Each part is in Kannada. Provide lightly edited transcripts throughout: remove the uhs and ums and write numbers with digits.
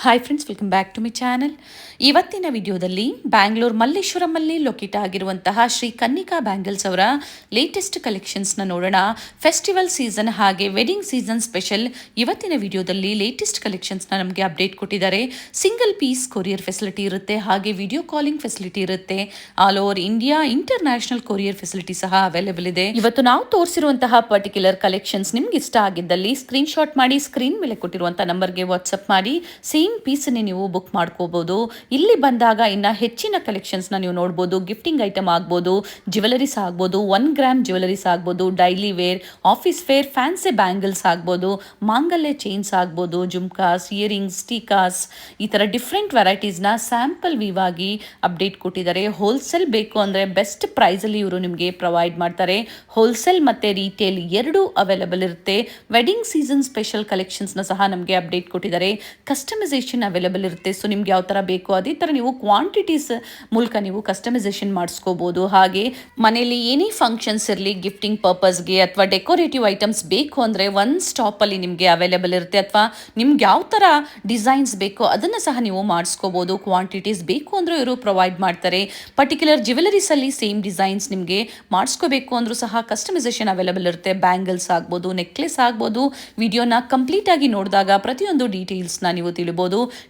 Hi friends, welcome back to my channel. ಇವತ್ತಿನ ವಿಡಿಯೋದಲ್ಲಿ ಬ್ಯಾಂಗ್ಳೂರ್ ಮಲ್ಲೇಶ್ವರಮಲ್ಲಿ ಲೊಕೇಟ್ ಆಗಿರುವಂತಹ ಶ್ರೀ ಕನ್ನಿಕಾ ಬ್ಯಾಂಗಲ್ಸ್ ಅವರ ಲೇಟೆಸ್ಟ್ ಕಲೆಕ್ಷನ್ಸ್ನ ನೋಡೋಣ. ಫೆಸ್ಟಿವಲ್ ಸೀಸನ್ ಹಾಗೆ ವೆಡ್ಡಿಂಗ್ ಸೀಸನ್ ಸ್ಪೆಷಲ್ ಇವತ್ತಿನ ವಿಡಿಯೋದಲ್ಲಿ ಲೇಟೆಸ್ಟ್ ಕಲೆಕ್ಷನ್ಸ್ನ ನಮಗೆ ಅಪ್ಡೇಟ್ ಕೊಟ್ಟಿದ್ದಾರೆ. ಸಿಂಗಲ್ ಪೀಸ್ ಕೊರಿಯರ್ ಫೆಸಿಲಿಟಿ ಇರುತ್ತೆ, ಹಾಗೆ ವಿಡಿಯೋ ಕಾಲಿಂಗ್ ಫೆಸಿಲಿಟಿ ಇರುತ್ತೆ. All over India international courier facility ಸಹ ಅವೈಲೇಬಲ್ ಇದೆ. ಇವತ್ತು ನಾವು ತೋರಿಸಿರುವಂತಹ ಪರ್ಟಿಕ್ಯುಲರ್ ಕಲೆಕ್ಷನ್ಸ್ ನಿಮ್ಗೆ ಇಷ್ಟ ಆಗಿದ್ದಲ್ಲಿ ಸ್ಕ್ರೀನ್ ಶಾಟ್ ಮಾಡಿ ಸ್ಕ್ರೀನ್ ಮೇಲೆ ಕೊಟ್ಟಿರುವಂತಹ ನಂಬರ್ಗೆ ವಾಟ್ಸ್ಆಪ್ ಮಾಡಿ ಸೇಮ್ ಪೀಸನ್ನೇ ನೀವು ಬುಕ್ ಮಾಡ್ಕೋಬಹುದು. ಇಲ್ಲಿ ಬಂದಾಗ ಇನ್ನ ಹೆಚ್ಚಿನ ಕಲೆಕ್ಷನ್ಸ್ ನೀವು ನೋಡಬಹುದು. ಗಿಫ್ಟಿಂಗ್ ಐಟಮ್ ಆಗ್ಬೋದು, ಜ್ಯುವೆಲರೀಸ್ ಆಗ್ಬೋದು, 1 ಗ್ರಾಮ್ ಜ್ಯುವೆಲರೀಸ್ ಆಗ್ಬೋದು, daily wear, office wear, fancy bangles ಆಗ್ಬೋದು, ಮಾಂಗಲ್ಯ ಚೈನ್ಸ್ ಆಗ್ಬೋದು, ಜುಮ್ಕಾಸ್, ಇಯರಿಂಗ್ಸ್, ಟೀಕಾಸ್, ಈ ತರ ಡಿಫ್ರೆಂಟ್ ವೆರೈಟೀಸ್ನ ಸ್ಯಾಂಪಲ್ ವೀವ್ ಆಗಿ ಅಪ್ಡೇಟ್ ಕೊಟ್ಟಿದ್ದಾರೆ. ಹೋಲ್ಸೇಲ್ ಬೇಕು ಅಂದ್ರೆ ಬೆಸ್ಟ್ ಪ್ರೈಸ್ ಅಲ್ಲಿ ಇವರು ನಿಮಗೆ ಪ್ರೊವೈಡ್ ಮಾಡ್ತಾರೆ. ಹೋಲ್ಸೇಲ್ ಮತ್ತೆ ರೀಟೇಲ್ ಎರಡೂ ಅವೈಲೇಬಲ್ ಇರುತ್ತೆ. ವೆಡ್ಡಿಂಗ್ ಸೀಸನ್ ಸ್ಪೆಷಲ್ ಕಲೆಕ್ಷನ್ಸ್ನ ಸಹ ನಮಗೆ ಅಪ್ಡೇಟ್ ಕೊಟ್ಟಿದ್ದಾರೆ. ಕಸ್ಟಮೈಸೇಷನ್ ಅವೈಲೇಬಲ್ ಇರುತ್ತೆ. ಸೊ ನಿಮ್ಗೆ ಯಾವ ತರ ಬೇಕು ಅದೇ ತರ ನೀವು ಕ್ವಾಂಟಿಟೀಸ್ ಮೂಲಕ ನೀವು ಕಸ್ಟಮೈಸೇಷನ್ ಮಾಡಿಸ್ಕೋಬಹುದು. ಹಾಗೆ ಮನೆಯಲ್ಲಿ ಏನೇ ಫಂಕ್ಷನ್ಸ್ ಇರಲಿ, ಗಿಫ್ಟಿಂಗ್ ಪರ್ಪಸ್ಗೆ ಅಥವಾ ಡೆಕೋರೇಟಿವ್ ಐಟಮ್ಸ್ ಬೇಕು ಅಂದ್ರೆ ಒನ್ ಸ್ಟಾಪ್ ಅಲ್ಲಿ ನಿಮಗೆ ಅವೈಲೇಬಲ್ ಇರುತ್ತೆ. ಅಥವಾ ನಿಮ್ಗೆ ಯಾವ ತರ ಡಿಸೈನ್ಸ್ ಬೇಕೋ ಅದನ್ನ ಸಹ ನೀವು ಮಾಡಿಸ್ಕೋಬಹುದು. ಕ್ವಾಂಟಿಟೀಸ್ ಬೇಕು ಅಂದ್ರೆ ಇವರು ಪ್ರೊವೈಡ್ ಮಾಡ್ತಾರೆ. ಪರ್ಟಿಕ್ಯುಲರ್ ಜ್ಯುವೆಲರೀಸ್ ಅಲ್ಲಿ ಸೇಮ್ ಡಿಸೈನ್ಸ್ ನಿಮಗೆ ಮಾಡಿಸ್ಕೋಬೇಕು ಅಂದ್ರೂ ಸಹ ಕಸ್ಟಮೈಸೇಷನ್ ಅವೈಲೇಬಲ್ ಇರುತ್ತೆ. ಬ್ಯಾಂಗಲ್ಸ್ ಆಗ್ಬೋದು, ನೆಕ್ಲೆಸ್ ಆಗ್ಬೋದು. ವಿಡಿಯೋನ ಕಂಪ್ಲೀಟ್ ಆಗಿ ನೋಡಿದಾಗ ಪ್ರತಿಯೊಂದು ಡೀಟೇಲ್ಸ್ನ ನೀವು ತಿಳಿಬಹುದು.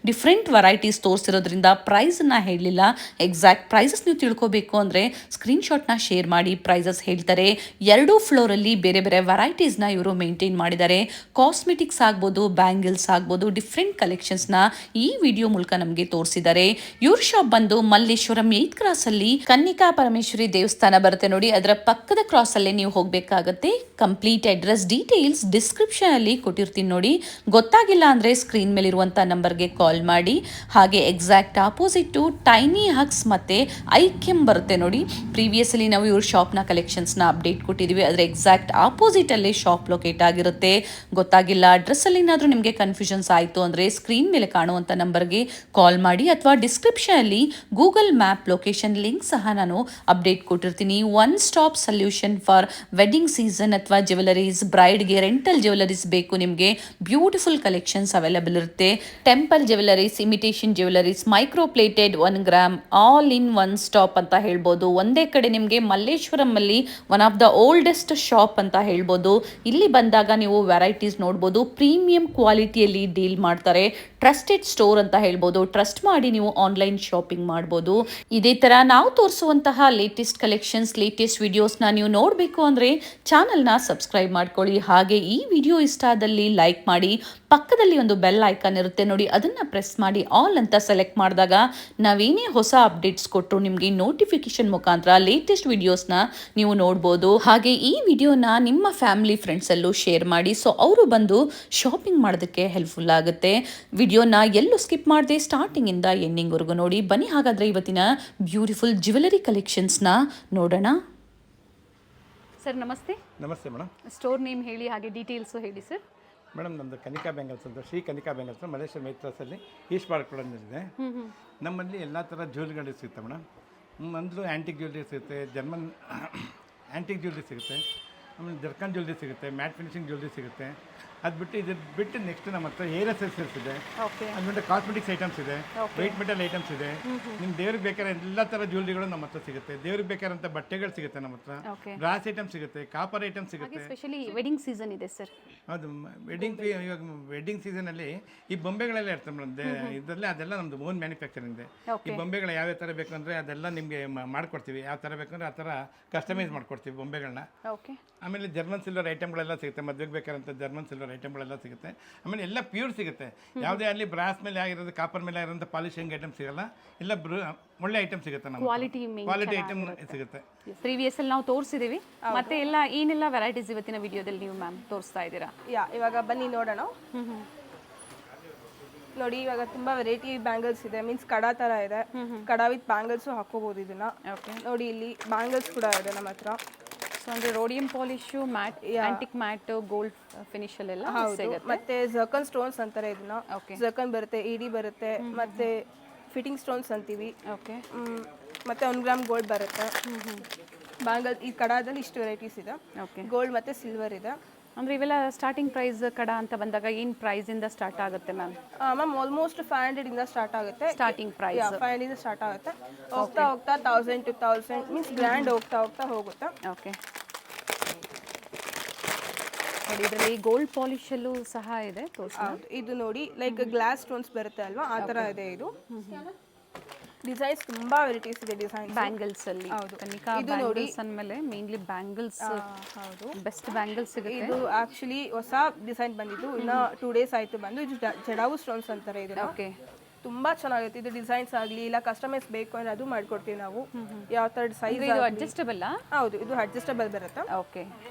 ಡಿಫ್ರೆಂಟ್ ವೆರೈಟೀಸ್ ತೋರಿಸಿರೋದ್ರಿಂದ ಪ್ರೈಸ್ನ ಹೇಳಲಿಲ್ಲ. ಎಕ್ಸಾಕ್ಟ್ ಪ್ರೈಸಸ್ ನೀವು ತಿಳ್ಕೋಬೇಕು ಅಂದರೆ ಸ್ಕ್ರೀನ್ಶಾಟ್ನ ಶೇರ್ ಮಾಡಿ ಪ್ರೈಸಸ್ ಹೇಳ್ತಾರೆ. ಎರಡೂ ಫ್ಲೋರಲ್ಲಿ ಬೇರೆ ಬೇರೆ ವೆರೈಟೀಸ್ನ ಇವರು ಮೇಂಟೈನ್ ಮಾಡಿದ್ದಾರೆ. ಕಾಸ್ಮೆಟಿಕ್ಸ್ ಆಗ್ಬೋದು, ಬ್ಯಾಂಗಲ್ಸ್ ಆಗ್ಬೋದು, ಡಿಫ್ರೆಂಟ್ ಕಲೆಕ್ಷನ್ಸ್ನ ಈ ವಿಡಿಯೋ ಮೂಲಕ ನಮಗೆ ತೋರಿಸಿದ್ದಾರೆ. ಇವ್ರ ಶಾಪ್ ಬಂದು ಮಲ್ಲೇಶ್ವರಂ 8th ಕ್ರಾಸಲ್ಲಿ ಕನ್ನಿಕಾ ಪರಮೇಶ್ವರಿ ದೇವಸ್ಥಾನ ಬರುತ್ತೆ ನೋಡಿ, ಅದರ ಪಕ್ಕದ ಕ್ರಾಸಲ್ಲೇ ನೀವು ಹೋಗಬೇಕಾಗುತ್ತೆ. ಕಂಪ್ಲೀಟ್ ಅಡ್ರೆಸ್ ಡೀಟೇಲ್ಸ್ ಡಿಸ್ಕ್ರಿಪ್ಷನ್ ಅಲ್ಲಿ ಕೊಟ್ಟಿರ್ತೀನಿ ನೋಡಿ. ಗೊತ್ತಾಗಿಲ್ಲ ಅಂದರೆ ಸ್ಕ್ರೀನ್ ಮೇಲಿರುವಂಥ ನಂಬರ್ಗೆ ಕಾಲ್ ಮಾಡಿ. ಹಾಗೆ ಎಕ್ಸಾಕ್ಟ್ ಆಪೋಸಿಟ್ ಟೈನಿ ಹಕ್ಸ್ ಮತ್ತೆ ಐಕೆಮ್ ಬರುತ್ತೆ ನೋಡಿ. ಪ್ರೀವಿಯಸ್ಲಿ ನಾವು ಇವ್ರ ಶಾಪ್ನ ಕಲೆಕ್ಷನ್ಸ್ನ ಅಪ್ಡೇಟ್ ಕೊಟ್ಟಿದ್ದೀವಿ. ಅದರ ಎಕ್ಸಾಕ್ಟ್ ಆಪೋಸಿಟ್ ಅಲ್ಲೇ ಶಾಪ್ ಲೊಕೇಟ್ ಆಗಿರುತ್ತೆ. ಗೊತ್ತಾಗಿಲ್ಲ, ಅಡ್ರೆಸ್ಸಲ್ಲಿ ಏನಾದರೂ ನಿಮಗೆ ಕನ್ಫ್ಯೂಷನ್ಸ್ ಆಯಿತು ಅಂದರೆ ಸ್ಕ್ರೀನ್ ಮೇಲೆ ಕಾಣುವಂಥ ನಂಬರ್ಗೆ ಕಾಲ್ ಮಾಡಿ, ಅಥವಾ ಡಿಸ್ಕ್ರಿಪ್ಷನ್ ಅಲ್ಲಿ ಗೂಗಲ್ ಮ್ಯಾಪ್ ಲೊಕೇಶನ್ ಲಿಂಕ್ ಸಹ ನಾನು ಅಪ್ಡೇಟ್ ಕೊಟ್ಟಿರ್ತೀನಿ. One stop solution for wedding season ಅಥವಾ ಜ್ಯುವೆಲರೀಸ್, ಬ್ರೈಡ್ಗೆ ರೆಂಟಲ್ ಜ್ಯುವೆಲರೀಸ್ ಬೇಕು ನಿಮಗೆ, ಬ್ಯೂಟಿಫುಲ್ ಕಲೆಕ್ಷನ್ಸ್ ಅವೈಲೇಬಲ್ ಇರುತ್ತೆ. Temple jewelleries, imitation jewelleries, micro plated 1 gram, all in one stop ಅಂತ ಹೇಳ್ಬೋದು. ಒಂದೇ ಕಡೆ ನಿಮಗೆ ಮಲ್ಲೇಶ್ವರಂ ಅಲ್ಲಿ one of the oldest shop ಅಂತ ಹೇಳ್ಬೋದು. ಇಲ್ಲಿ ಬಂದಾಗ ನೀವು ವೆರೈಟೀಸ್ ನೋಡ್ಬೋದು. ಪ್ರೀಮಿಯಂ ಕ್ವಾಲಿಟಿಯಲ್ಲಿ ಡೀಲ್ ಮಾಡ್ತಾರೆ. ಟ್ರಸ್ಟೆಡ್ ಸ್ಟೋರ್ ಅಂತ ಹೇಳ್ಬೋದು. ಟ್ರಸ್ಟ್ ಮಾಡಿ ನೀವು ಆನ್ಲೈನ್ ಶಾಪಿಂಗ್ ಮಾಡ್ಬೋದು. ಇದೇ ತರ ನಾವು ತೋರಿಸುವಂತಹ ಲೇಟೆಸ್ಟ್ ಕಲೆಕ್ಷನ್ಸ್, ಲೇಟೆಸ್ಟ್ ವಿಡಿಯೋಸ್ನ ನೀವು ನೋಡಬೇಕು ಅಂದರೆ ಚಾನಲ್ನ ಸಬ್ಸ್ಕ್ರೈಬ್ ಮಾಡ್ಕೊಳ್ಳಿ. ಹಾಗೆ ಈ ವಿಡಿಯೋ ಇಷ್ಟ ಆದಲ್ಲಿ ಲೈಕ್ ಮಾಡಿ. ಪಕ್ಕದಲ್ಲಿ ಒಂದು ಬೆಲ್ ಐಕಾನ್ ಇರುತ್ತೆ ನೋಡಿ, ಅದನ್ನ ಪ್ರೆಸ್ ಮಾಡಿ ಆಲ್ ಅಂತ ಸೆಲೆಕ್ಟ್ ಮಾಡಿದಾಗ ನಾವೇನೇ ಹೊಸ ಅಪ್ಡೇಟ್ಸ್ ಕೊಟ್ಟರು ನಿಮಗೆ ನೋಟಿಫಿಕೇಶನ್ ಮುಖಾಂತರ ಲೇಟೆಸ್ಟ್ ವಿಡಿಯೋಸ್ನ ನೀವು ನೋಡ್ಬೋದು. ಹಾಗೆ ಈ ವಿಡಿಯೋನ ನಿಮ್ಮ ಫ್ಯಾಮಿಲಿ ಫ್ರೆಂಡ್ಸ್ ಅಲ್ಲೂ ಶೇರ್ ಮಾಡಿ, ಸೊ ಅವರು ಬಂದು ಶಾಪಿಂಗ್ ಮಾಡೋದಕ್ಕೆ ಹೆಲ್ಪ್ಫುಲ್ ಆಗುತ್ತೆ. ವಿಡಿಯೋನ ಎಲ್ಲೂ ಸ್ಕಿಪ್ ಮಾಡದೆ ಸ್ಟಾರ್ಟಿಂಗ್ ಇಂದ ಎಂಡಿಂಗ್ ವರೆಗೂ ನೋಡಿ. ಬನ್ನಿ ಹಾಗಾದ್ರೆ ಇವತ್ತಿನ ಬ್ಯೂಟಿಫುಲ್ ಜ್ಯುವೆಲರಿ ಕಲೆಕ್ಷನ್ಸ್ನ ನೋಡೋಣ. ಸರ್ ನಮಸ್ತೆ. ನಮಸ್ತೆ ಮೇಡಮ್. ಸ್ಟೋರ್ ನೇಮ್ ಹೇಳಿ, ಹಾಗೆ ಡೀಟೇಲ್ಸು ಹೇಳಿ ಸರ್. ಮೇಡಮ್ ನಮ್ಮದು ಕನಿಕಾ ಬ್ಯಾಂಗಲ್ಸ್ ಅಂತ, ಶ್ರೀ ಕನಿಕಾ ಬ್ಯಾಂಗಲ್ಸ್ ಮಲೇಶ್ವರ 8th ಕ್ರಾಸಲ್ಲಿ ಈಸ್ಟ್ ಪಾರ್ಕ್ ಇದೆ. ನಮ್ಮಲ್ಲಿ ಎಲ್ಲ ಥರ ಜ್ಯುವೆಲ್ರಿಗಳು ಸಿಗುತ್ತೆ ಮೇಡಮ್. ಮೊದಲು ಆ್ಯಂಟಿಕ್ ಜ್ಯುವೆಲ್ರಿ ಸಿಗುತ್ತೆ, ಜರ್ಮನ್ ಆ್ಯಂಟಿಕ್ ಜ್ಯುವೆಲ್ರಿ ಸಿಗುತ್ತೆ, ಆಮೇಲೆ ಜರ್ಕನ್ ಜ್ಯುವೆಲ್ರಿ ಸಿಗುತ್ತೆ, ಮ್ಯಾಟ್ ಫಿನಿಶಿಂಗ್ ಜ್ಯುವೆಲ್ರಿ ಸಿಗುತ್ತೆ. ಅದು ಬಿಟ್ಟು ನೆಕ್ಸ್ಟ್ ನಮ್ಮ ಹತ್ರ ಹೇರ್ ಅಸೆಸರೀಸ್ ಇದೆ. ಅದು ಬಿಟ್ಟು ಕಾಸ್ಮೆಟಿಕ್ಸ್ ಐಟಮ್ಸ್ ಇದೆ, ವೈಟ್ ಮೆಟಲ್ ಐಟಮ್ಸ್ ಇದೆ. ನಿಮ್ಮ ದೇವ್ರಿಗೆ ಬೇಕಾದ್ರೆ ಎಲ್ಲ ಥರ ಜ್ಯುವೆಲ್ರಿಗಳು ನಮ್ಮ ಹತ್ರ ಸಿಗುತ್ತೆ. ದೇವ್ರಿಗೆ ಬೇಕಾದಂಥ ಬಟ್ಟೆಗಳು ಸಿಗುತ್ತೆ ನಮ್ಮ ಹತ್ರ. ಬ್ರಾಸ್ ಐಟಮ್ಸ್ ಸಿಗುತ್ತೆ, ಕಾಪರ್ ಐಟಮ್ಸ್ ಸಿಗುತ್ತೆ. ಸ್ಪೆಷಲಿ ವೆಡ್ಡಿಂಗ್ ಸೀಸನ್ ಇದೆ ಸರ್. ಹೌದು, ಇವಾಗ ವೆಡ್ಡಿಂಗ್ ಸೀಸನಲ್ಲಿ ಈ ಬೊಂಬೆಗಳೆಲ್ಲ ಇರ್ತದೆ ಮೇಡಮ್. ಇದರಲ್ಲಿ ಅದೆಲ್ಲ ನಮ್ಮದು ಓನ್ ಮ್ಯಾನುಫ್ಯಾಕ್ಚರಿಂಗ್ ಇದೆ. ಈ ಬೊಂಬೆಗಳು ಯಾವ್ಯಾವ ಥರ ಬೇಕಂದ್ರೆ ಅದೆಲ್ಲ ನಿಮಗೆ ಮಾಡ್ಕೊಡ್ತೀವಿ. ಯಾವ ಥರ ಬೇಕಂದ್ರೆ ಆ ಥರ ಕಸ್ಟಮೈಸ್ ಮಾಡ್ಕೊಡ್ತೀವಿ ಬೊಂಬೆಗಳನ್ನ. ಆಮೇಲೆ ಜರ್ಮನ್ ಸಿಲ್ವರ್ ಐಟಮ್ಗಳೆಲ್ಲ ಸಿಗುತ್ತೆ. ಮದುವೆಗೆ ಬೇಕಾದಂಥ ಜರ್ಮನ್ ಸಿಲ್ವರ್ ಐಟಮ್ಗಳೆಲ್ಲ ಸಿಗುತ್ತೆ. ಆಮೇಲೆ ಎಲ್ಲ ಪ್ಯೂರ್ ಸಿಗುತ್ತೆ. ಯಾವುದೇ ಅಲ್ಲಿ ಬ್ರಾಸ್ ಮೇಲೆ ಆಗಿರೋದು, ಕಾಪರ್ ಮೇಲೆ ಆಗಿರೋಂಥ ಪಾಲಿಶಿಂಗ್ ಐಟಮ್ ಸಿಗಲ್ಲ. ಎಲ್ಲ ಒಳ್ಳೆ ಐಟಮ್ ಸಿಗುತ್ತೆ. ನಮ್ಮ ಕ್ವಾಲಿಟಿ ಐಟಮ್ ಸಿಗುತ್ತೆ. ಪ್ರೀವಿಯಸ್ ಅಲ್ಲಿ ನಾವು ತೋರಿಸಿದೀವಿ. ಮತ್ತೆ ಎಲ್ಲ ಏನೆಲ್ಲ ವೆರೈಟೀಸ್ ಇವತ್ತಿನ ವಿಡಿಯೋದಲ್ಲಿ ನೀವು ಮ್ಯಾಮ್ ತೋರಿಸ್ತಾ ಇದ್ದೀರಾ? ಇವಾಗ ಬನ್ನಿ ನೋಡೋಣ. ನೋಡಿ, ಇವಾಗ ತುಂಬಾ ವೆರೈಟಿ ಬ್ಯಾಂಗಲ್ಸ್ ಇದೆ. ಮೀನ್ಸ್ ಕಡಾ ತರ ಇದೆ. ಕಡಾ ವಿತ್ ಬ್ಯಾಂಗಲ್ಸ್ ಹಾಕೋಬಹುದು ಇದನ್ನ. ನೋಡಿ, ಇಲ್ಲಿ ಬ್ಯಾಂಗಲ್ಸ್ ಕೂಡ ಇದೆ ನಮ್ಮ ಹತ್ರ. ಅಂದ್ರೆ rhodium polish, mat, antique mat, gold finish ಅಲ್ಲೆಲ್ಲ ಸಿಗುತ್ತೆ. ಮತ್ತೆ ಜರ್ಕನ್ ಸ್ಟೋನ್ಸ್ ಅಂತಾರೆ ಇದನ್ನ. ಜರ್ಕನ್ ಬರುತ್ತೆ, ಇಡಿ ಬರುತ್ತೆ, ಮತ್ತೆ ಫಿಟ್ಟಿಂಗ್ ಸ್ಟೋನ್ಸ್ ಅಂತೀವಿ. ಮತ್ತೆ 1 ಗ್ರಾಮ್ ಗೋಲ್ಡ್ ಬರುತ್ತೆ. ಬ್ಯಾಂಗಲ್ ಈ ಕಡಾದಲ್ಲಿ ಇಷ್ಟು ವೆರೈಟೀಸ್ ಇದೆ. ಗೋಲ್ಡ್ ಮತ್ತೆ ಸಿಲ್ವರ್ ಇದೆ. ಅಂದರೆ ಇವೆಲ್ಲ ಸ್ಟಾರ್ಟಿಂಗ್ ಪ್ರೈಸ್ ಕಡ ಅಂತ ಬಂದಾಗ ಏನು ಪ್ರೈಸಿಂದ ಸ್ಟಾರ್ಟ್ ಆಗುತ್ತೆ ಮ್ಯಾಮ್? ಮ್ಯಾಮ್ ಆಲ್ಮೋಸ್ಟ್ 500 ಇಂದ ಸ್ಟಾರ್ಟ್ ಆಗುತ್ತೆ. ಸ್ಟಾರ್ಟಿಂಗ್ ಪ್ರೈಸ್ 500 ಇಂದ ಸ್ಟಾರ್ಟ್ ಆಗುತ್ತೆ. ಹೋಗ್ತಾ ಹೋಗ್ತಾ 1000 2000 ಮೀನ್ಸ್ ಬ್ರ್ಯಾಂಡ್ ಹೋಗ್ತಾ ಹೋಗ್ತಾ ಹೋಗುತ್ತೆ. ಓಕೆ. ನೋಡಿ ಇದರಲ್ಲಿ ಗೋಲ್ಡ್ ಪಾಲಿಶಲ್ಲೂ ಸಹ ಇದೆ ತೋರಿಸಿ. ಹೌದು, ಇದು ನೋಡಿ ಲೈಕ್ ಗ್ಲಾಸ್ ಸ್ಟೋನ್ಸ್ ಬರುತ್ತೆ ಅಲ್ವಾ, ಆ ಥರ ಇದೆ ಇದು. ಡಿಸೈನ್ಸ್ ತುಂಬಾ ವೆರೈಟೀಸ್ ಇದೆ. ಡಿಸೈನ್ ಬ್ಯಾಂಗಲ್ಸ್ ಅಲ್ಲಿ ಕನಿಕಾ ಬ್ಯಾಂಗಲ್ಸ್ ಅಂದಮೇಲೆ ಮೇನ್ಲಿ ಬ್ಯಾಂಗಲ್ಸ್. ಹೌದು, ಬೆಸ್ಟ್ ಬ್ಯಾಂಗಲ್ಸ್ ಸಿಗುತ್ತೆ. ಇದು ಆಕ್ಚುಲಿ ಹೊಸ ಡಿಸೈನ್ ಬಂದಿದ್ದು, ಇನ್ನು 2 days ಆಯ್ತು ಬಂದು. ಇದು ಜಡಾವು ಸ್ಟೋನ್ಸ್ ಅಂತಾರೆ ಇದು. ಓಕೆ. ತುಂಬಾ ಚೆನ್ನಾಗಿರುತ್ತೆ ಇದು. ಡಿಸೈನ್ಸ್ ಆಗಲಿ ಇಲ್ಲ ಕಸ್ಟಮೈಸ್ ಬೇಕು ಅಂದ್ರೆ ಅದು ಮಾಡ್ಕೊಡ್ತೀವಿ ನಾವು. ಯಾವ ಥರ ಸೈಜ್. ಇದು ಅಡ್ಜಸ್ಟಬಲ್? ಹೌದು, ಇದು ಅಡ್ಜಸ್ಟಬಲ್ ಬರುತ್ತೆ. ಓಕೆ.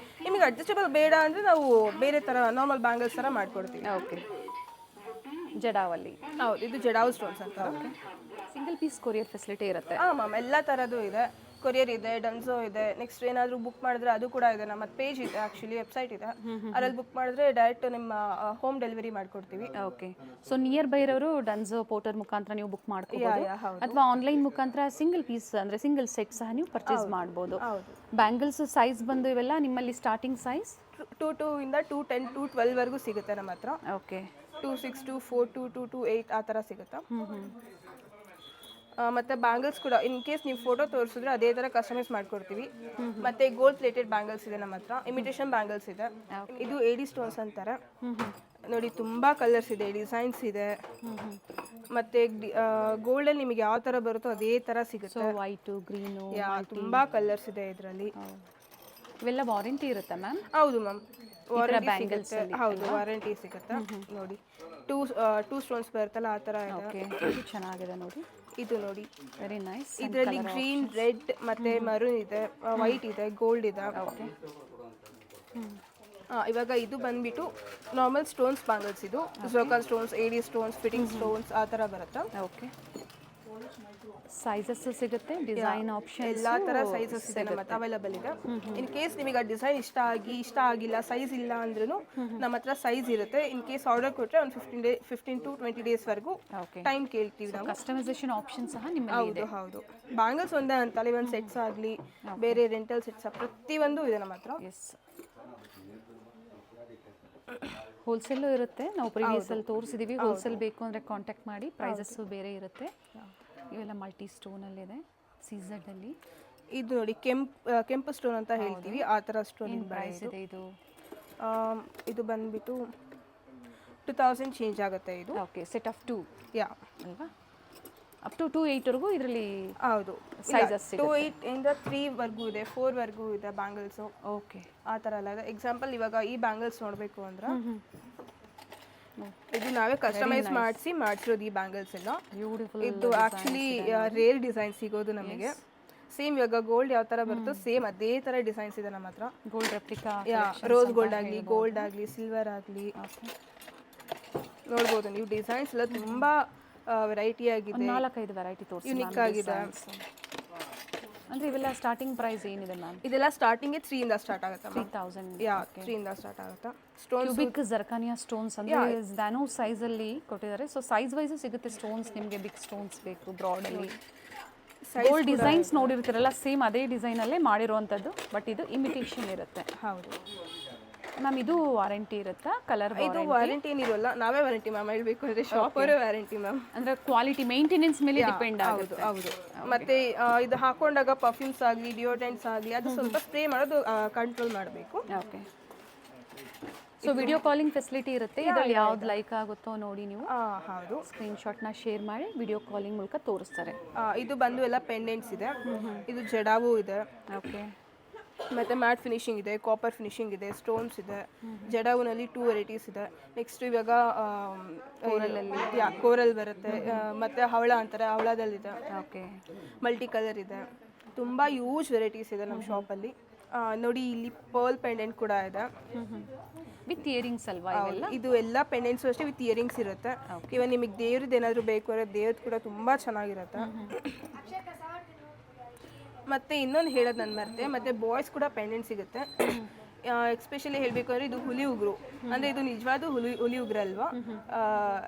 ನಿಮಗೆ ಅಡ್ಜಸ್ಟಬಲ್ ಬೇಡ ಅಂದ್ರೆ ನಾವು ಬೇರೆ ತರ ನಾರ್ಮಲ್ ಬ್ಯಾಂಗಲ್ಸ್ ತರ ಮಾಡ್ಕೊಡ್ತೀವಿ. ಓಕೆ. ಜಡಾವಲ್ಲಿ. ಹೌದು, ಇದು ಜಡಾವು ಸ್ಟೋನ್ಸ್ ಅಂತ. Okay. Single piece courier facility ಇರುತ್ತೆ? ಹಾಂ ಮ್ಯಾಮ್, ಎಲ್ಲ ಥರದ್ದು ಇದೆ. ಕೊರಿಯರ್ ಇದೆ, ಡನ್ಸೋ ಇದೆ. ನೆಕ್ಸ್ಟ್ ಏನಾದರೂ ಬುಕ್ ಮಾಡಿದ್ರೆ ಅದು ಕೂಡ ಇದೆ. ನಮ್ಮ ಪೇಜ್ ಇದೆ, ಆ್ಯಕ್ಚುಲಿ ವೆಬ್ಸೈಟ್ ಇದೆ. ಅದ್ರಲ್ಲಿ ಬುಕ್ ಮಾಡಿದ್ರೆ ಡೈರೆಕ್ಟ್ ನಿಮ್ಮ ಹೋಮ್ ಡೆಲಿವರಿ ಮಾಡ್ಕೊಡ್ತೀವಿ. ಓಕೆ. ಸೊ ನಿಯರ್ ಬೈ ಇರೋರು ಡನ್ಸೋ ಪೋರ್ಟರ್ ಮುಖಾಂತರ ನೀವು ಬುಕ್ ಮಾಡ್ಕೋಬಹುದು, ಅಥವಾ ಆನ್ಲೈನ್ ಮುಖಾಂತರ ಸಿಂಗಲ್ ಪೀಸ್ ಅಂದರೆ ಸಿಂಗಲ್ ಸೆಟ್ ಸಹ ನೀವು ಪರ್ಚೇಸ್ ಮಾಡ್ಬೋದು. ಬ್ಯಾಂಗಲ್ಸ್ ಸೈಜ್ ಬಂದು ಇವೆಲ್ಲ ನಿಮ್ಮಲ್ಲಿ ಸ್ಟಾರ್ಟಿಂಗ್ ಸೈಜ್ 2 ಇಂದ 210 212 ವರೆಗೂ ಸಿಗುತ್ತೆ ನಮ್ಮ ಹತ್ರ. ಓಕೆ. 26 24 228 ಆ ಥರ ಸಿಗುತ್ತೆ. ಮತ್ತೆ ಬ್ಯಾಂಗಲ್ಸ್ ಕೂಡ ಇನ್ ಕೇಸ್ ನೀವು ಫೋಟೋ ತೋರಿಸಿದ್ರೆ ಅದೇ ಥರ ಕಸ್ಟಮೈಸ್ ಮಾಡ್ಕೊಡ್ತೀವಿ. ಮತ್ತೆ ಗೋಲ್ಡ್ ಪ್ಲೇಟೆಡ್ ಬ್ಯಾಂಗಲ್ಸ್ ಇದೆ ನಮ್ಮ ಹತ್ರ. ಇಮಿಟೇಷನ್ ಬ್ಯಾಂಗಲ್ಸ್ ಇದೆ. ಇದು AD ಸ್ಟೋನ್ಸ್ ಅಂತಾರೆ ನೋಡಿ. ತುಂಬಾ ಕಲರ್ಸ್ ಇದೆ, ಡಿಸೈನ್ಸ್ ಇದೆ. ಮತ್ತೆ ಗೋಲ್ಡಲ್ಲಿ ನಿಮಗೆ ಯಾವ ಥರ ಬರುತ್ತೋ ಅದೇ ಥರ ಸಿಗುತ್ತೆ. ವೈಟು, ಗ್ರೀನು, ತುಂಬಾ ಕಲರ್ಸ್ ಇದೆ ಇದರಲ್ಲಿ. ಇವೆಲ್ಲ ವಾರಂಟಿ ಇರುತ್ತೆ ಮ್ಯಾಮ್? ಹೌದು ಮ್ಯಾಮ್, ವಾರಂಟಿ ಸಿಗುತ್ತೆ. ಹೌದು, ವಾರಂಟಿ ಸಿಗುತ್ತೆ. ನೋಡಿ 2 ಸ್ಟೋನ್ಸ್ ಬರುತ್ತಲ್ಲ ಆ ಥರ ಇದೆ. ಚೆನ್ನಾಗಿದೆ ನೋಡಿ. ಇದು ನೋಡಿ, ವೆರಿ ನೈಸ್. ಇದರಲ್ಲಿ ಗ್ರೀನ್, ರೆಡ್ ಮತ್ತೆ ಮರೂನ್ ಇದೆ, ವೈಟ್ ಇದೆ, ಗೋಲ್ಡ್ ಇದೆ. ಇವಾಗ ಇದು ಬಂದ್ಬಿಟ್ಟು ನಾರ್ಮಲ್ ಸ್ಟೋನ್ಸ್ ಬ್ಯಾಂಗಲ್ಸ್. ಇದು ಜೋಕಲ್ stones, AD stones, fitting stones ಆ ಥರ ಬರುತ್ತೆ. ಓಕೆ. ಸೈಜಸ್ ಸಿಗುತ್ತೆ, ಡಿಸೈನ್ ಆಪ್ಷನ್ ಎಲ್ಲ ಥರ ಸೈಜಸ್ ಇದೆ ನಮ್ಮ ಹತ್ರ ಅವೈಲಬಲ್ ಇದೆ. ಇನ್ ಕೇಸ್ ನಿಮಗೆ ಆ ಡಿಸೈನ್ ಇಷ್ಟ ಆಗಿಲ್ಲ, ಸೈಜ್ ಇಲ್ಲ ಅಂದ್ರೂ ನಮ್ಮ ಹತ್ರ ಸೈಜ್ ಇರುತ್ತೆ. ಇನ್ ಕೇಸ್ ಆರ್ಡರ್ ಕೊಟ್ಟರೆ ಒಂದು 15 to 20 days ವರೆಗೂ ಟೈಮ್ ಕೇಳ್ತೀವಿ ನಾವು. ಕಸ್ಟಮೈಸೇಷನ್ ಆಪ್ಷನ್ ಸಹ ನಿಮ್ಮಲ್ಲಿ ಇದೆ? ಹೌದು. ಬ್ಯಾಂಗಲ್ಸ್ ಒಂದೇ ಅಂತಲ್ಲ, ಇವನ್ ಸೆಟ್ಸ್ ಆಗಲಿ ಬೇರೆ ರೆಂಟಲ್ ಸೆಟ್ಸ್ ಪ್ರತಿಯೊಂದು ಇದೆ ನಮ್ಮ ಹತ್ರ. ಎಸ್. ಹೋಲ್ಸೇಲು ಇರುತ್ತೆ, ನಾವು ಪ್ರೀವಿಯಸ್ ಅಲ್ಲಿ ತೋರಿಸಿದೀವಿ. ಹೋಲ್ಸೇಲ್ ಬೇಕು ಅಂದರೆ ಕಾಂಟ್ಯಾಕ್ಟ್ ಮಾಡಿ, ಪ್ರೈಸಸ್ಸು ಬೇರೆ ಇರುತ್ತೆ. ಇವೆಲ್ಲ ಮಲ್ಟಿ ಸ್ಟೋನಲ್ಲಿದೆ, CZ ಅಲ್ಲಿ. ಇದು ನೋಡಿ ಕೆಂಪು ಸ್ಟೋನ್ ಅಂತ ಹೇಳ್ತೀವಿ, ಆ ಥರ ಸ್ಟೋನ್. ಪ್ರೈಸ್ ಇದೆ ಇದು? ಇದು ಬಂದ್ಬಿಟ್ಟು 2000 ಚೇಂಜ್ ಆಗುತ್ತೆ ಇದು. ಓಕೆ. ಸೆಟ್ ಆಫ್ 2 ಯಾ ಅಲ್ವಾ? ಅಪ್ ಟು 28 ವರೆಗೂ ಇದರಲ್ಲಿ ಹೌದು ಸೈಜಸ್ 28 ಇಂದ 3 ವರೆಗೂ ಇದೆ, 4 ವರೆಗೂ ಇದೆ ಬ್ಯಾಂಗಲ್ಸು. ಓಕೆ. ಆ ಥರ ಎಲ್ಲ ಇದೆ. ಎಕ್ಸಾಂಪಲ್ ಇವಾಗ ಈ ಬ್ಯಾಂಗಲ್ಸ್ ನೋಡಬೇಕು ಅಂದ್ರೆ ಇದು ನಾವೇ ಕಸ್ಟಮೈಸ್ ಮಾಡಿಸಿರೋದು ಈ ಬ್ಯಾಂಗಲ್ಸ್ ಎಲ್ಲ. ಬ್ಯೂಟಿಫುಲ್. ಇದು ಆಕ್ಚುಲಿ ರೇರ್ ಡಿಸೈನ್ ಸಿಗೋದು ನಮಗೆ. ಸೇಮ್ ಇವಾಗ ಗೋಲ್ಡ್ ಯಾವ ಥರ ಬರುತ್ತೋ ಸೇಮ್ ಅದೇ ಥರ ಡಿಸೈನ್ಸ್ ಇದೆ ನಮ್ಮ ಹತ್ರ. ಗೋಲ್ಡ್ ರೆಪ್ಲಿಕಾ, ರೋಸ್ ಗೋಲ್ಡ್ ಆಗಲಿ, ಗೋಲ್ಡ್ ಆಗಲಿ, ಸಿಲ್ವರ್ ಆಗಲಿ ನೋಡ್ಬೋದು ನೀವು. ಡಿಸೈನ್ಸ್ ಎಲ್ಲ ತುಂಬಾ ವೆರೈಟಿ ಆಗಿದೆ, 4-5 ವೆರೈಟಿ ತೋರಿಸಿ, ಯುನಿಕ್ ಆಗಿದೆ. ಅಂದರೆ ಇವೆಲ್ಲ ಸ್ಟಾರ್ಟಿಂಗ್ ಪ್ರೈಸ್ ಏನಿದೆ ಮ್ಯಾಮ್? ಇದೆಲ್ಲ ಸ್ಟಾರ್ಟಿಂಗ್ 3 ಇಂದ ಸ್ಟಾರ್ಟ್ ಆಗುತ್ತೆ. 3000. 3 ಇಂದ ಸ್ಟಾರ್ಟ್ ಆಗುತ್ತೆ. ಸ್ಟೋನ್ಸ್ ಕ್ಯೂಬಿಕ್ ಜರ್ಕಾನಿಯಾ ಸ್ಟೋನ್ಸ್ ಅಂದರೆ ನ್ಯಾನೋ ಸೈಜಲ್ಲಿ ಕೊಟ್ಟಿದ್ದಾರೆ. ಸೊ ಸೈಜ್ ವೈಸು ಸಿಗುತ್ತೆ ಸ್ಟೋನ್ಸ್ ನಿಮಗೆ. ಬಿಗ್ ಸ್ಟೋನ್ಸ್ ಬೇಕು ಬ್ರಾಡಲ್ಲಿ. ಗೋಲ್ಡ್ ಡಿಸೈನ್ಸ್ ನೋಡಿರ್ತೀರಲ್ಲ, ಸೇಮ್ ಅದೇ ಡಿಸೈನಲ್ಲೇ ಮಾಡಿರುವಂಥದ್ದು, ಬಟ್ ಇದು ಇಮಿಟೇಷನ್ ಇರುತ್ತೆ. ಹೌದು ಮ್ಯಾಮ್. ಇದು ವಾರಂಟಿ ಇರುತ್ತಾ? ಕಲರ್ ಇದು ವಾರಂಟಿ ಏನಿರೋಲ್ಲ, ನಾವೇ ವಾರಂಟಿ ಮ್ಯಾಮ್. ಹೇಳ್ಬೇಕು ಅಂದರೆ ಶಾಪ್ ಅವರೇ ವಾರಂಟಿ ಮ್ಯಾಮ್. ಅಂದರೆ ಕ್ವಾಲಿಟಿ ಮೇಂಟೆನೆನ್ಸ್ ಮೇಲೆ ಡಿಪೆಂಡ್ ಆಗುತ್ತೆ. ಹೌದು. ಮತ್ತೆ ಇದು ಹಾಕೊಂಡಾಗ ಪರ್ಫ್ಯೂಮ್ಸ್ ಆಗಲಿ, ಡಿಯೋಡ್ರೆಂಟ್ಸ್ ಆಗಲಿ, ಅದು ಸ್ವಲ್ಪ ಸ್ಪ್ರೇ ಮಾಡೋದು ಕಂಟ್ರೋಲ್ ಮಾಡಬೇಕು. Okay. So video calling facility ಇರುತ್ತೆ. ಇದರಲ್ಲಿ ಯಾವ್ದು ಲೈಕ್ ಆಗುತ್ತೋ ನೋಡಿ ನೀವು. ಹೌದು. ಸ್ಕ್ರೀನ್ಶಾಟ್ನ ಶೇರ್ ಮಾಡಿ ವಿಡಿಯೋ ಕಾಲಿಂಗ್ ಮೂಲಕ ತೋರಿಸ್ತಾರೆ. ಇದು ಬಂದು ಎಲ್ಲ ಪೆಂಡೆಂಟ್ಸ್ ಇದೆ. ಇದು ಜಡಾವು ಇದೆ. ಓಕೆ. ಮತ್ತು ಮ್ಯಾಟ್ ಫಿನಿಶಿಂಗ್ ಇದೆ, ಕಾಪರ್ ಫಿನಿಶಿಂಗ್ ಇದೆ, ಸ್ಟೋನ್ಸ್ ಇದೆ. ಜಡಾವಿನಲ್ಲಿ 2 ವೆರೈಟೀಸ್ ಇದೆ. ನೆಕ್ಸ್ಟ್ ಇವಾಗ ಕೋರಲ್ ಬರುತ್ತೆ, ಮತ್ತು ಹವಳ ಅಂತಾರೆ, ಹವಳದಲ್ಲಿದೆ. ಓಕೆ. ಮಲ್ಟಿ ಕಲರ್ ಇದೆ. ತುಂಬ ಯೂಜ್ ವೆರೈಟೀಸ್ ಇದೆ ನಮ್ಮ ಶಾಪಲ್ಲಿ. ನೋಡಿ, ಇಲ್ಲಿ ಪರ್ಲ್ ಪೆಂಡೆಂಟ್ ಕೂಡ ಇದೆ ವಿತ್ ಇಯರಿಂಗ್ಸ್ ಅಲ್ವಾ ಇವೆಲ್ಲ? ಇದು ಎಲ್ಲ ಪೆಂಡೆಂಟ್ಸು ಅಷ್ಟೇ ವಿತ್ ಇಯರಿಂಗ್ಸ್ ಇರುತ್ತೆ. ಇವಾಗ ನಿಮಗೆ ದೇವ್ರದ್ದು ಏನಾದರೂ ಬೇಕು ಅಂದರೆ ದೇವ್ರದ್ದು ಕೂಡ ತುಂಬ ಚೆನ್ನಾಗಿರುತ್ತೆ. ಮತ್ತು ಇನ್ನೊಂದು ಹೇಳೋದು ನನ್ನ ಮರ್ತೆ, ಮತ್ತು ಬಾಯ್ಸ್ ಕೂಡ ಪೆಂಡೆಂಟ್ ಸಿಗುತ್ತೆ. ಎಕ್ಸ್ಪೆಷಲಿ ಹೇಳಬೇಕು ಅಂದರೆ ಇದು ಹುಲಿ ಉಗುರು, ಅಂದರೆ ಇದು ನಿಜವಾದ ಹುಲಿ ಉಗುರು ಅಲ್ವಾ,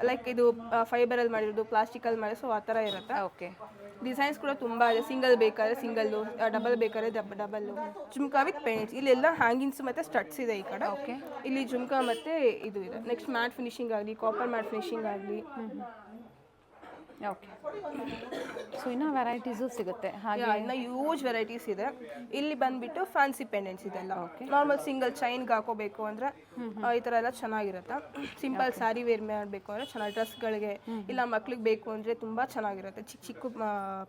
ಲೈಕ್ ಇದು ಫೈಬರಲ್ಲಿ ಮಾಡಿರೋದು, ಪ್ಲಾಸ್ಟಿಕಲ್ಲಿ ಮಾಡಿರೋ, ಸೊ ಆ ಥರ ಇರುತ್ತೆ. ಓಕೆ. ಡಿಸೈನ್ಸ್ ಕೂಡ ತುಂಬ ಇದೆ. ಸಿಂಗಲ್ ಬೇಕಾದ್ರೆ ಸಿಂಗಲ್ಲು, ಡಬಲ್ ಬೇಕಾದ್ರೆ ಡಬಲ್ಲು. ಜುಮ್ಕಾ ವಿತ್ ಪೆಂಡೆಂಟ್ಸ್, ಇಲ್ಲೆಲ್ಲ ಹ್ಯಾಂಗಿಂಗ್ಸ್ ಮತ್ತು ಸ್ಟಡ್ಸ್ ಇದೆ ಈ ಕಡೆ. ಓಕೆ. ಇಲ್ಲಿ ಜುಮ್ಕಾ ಮತ್ತು ಇದು ಇದೆ. ನೆಕ್ಸ್ಟ್ ಮ್ಯಾಟ್ ಫಿನಿಶಿಂಗ್ ಆಗಲಿ, ಕಾಪರ್ ಮ್ಯಾಟ್ ಫಿನಿಶಿಂಗ್ ಆಗಲಿ. ಓಕೆ. ಸೊ ಇನ್ನೂ ವೆರೈಟೀಸು ಸಿಗುತ್ತೆ ಹಾಗೆ. ಇನ್ನು ಯೂಜ್ ವೆರೈಟೀಸ್ ಇದೆ. ಇಲ್ಲಿ ಬಂದ್ಬಿಟ್ಟು ಫ್ಯಾನ್ಸಿ ಪೆಂಡೆಂಟ್ಸ್ ಇದೆಲ್ಲ. ನಾರ್ಮಲ್ ಸಿಂಗಲ್ ಚೈನ್ಗೆ ಹಾಕೋಬೇಕು ಅಂದರೆ ಈ ಥರ ಎಲ್ಲ ಚೆನ್ನಾಗಿರುತ್ತೆ. ಸಿಂಪಲ್ ಸ್ಯಾರಿ ವೇರ್ ಮಾಡಬೇಕು ಅಂದರೆ ಚೆನ್ನಾಗಿ, ಡ್ರೆಸ್ಗಳಿಗೆ ಇಲ್ಲ ಮಕ್ಳಿಗೆ ಬೇಕು ಅಂದರೆ ತುಂಬ ಚೆನ್ನಾಗಿರುತ್ತೆ ಚಿಕ್ಕ ಚಿಕ್ಕ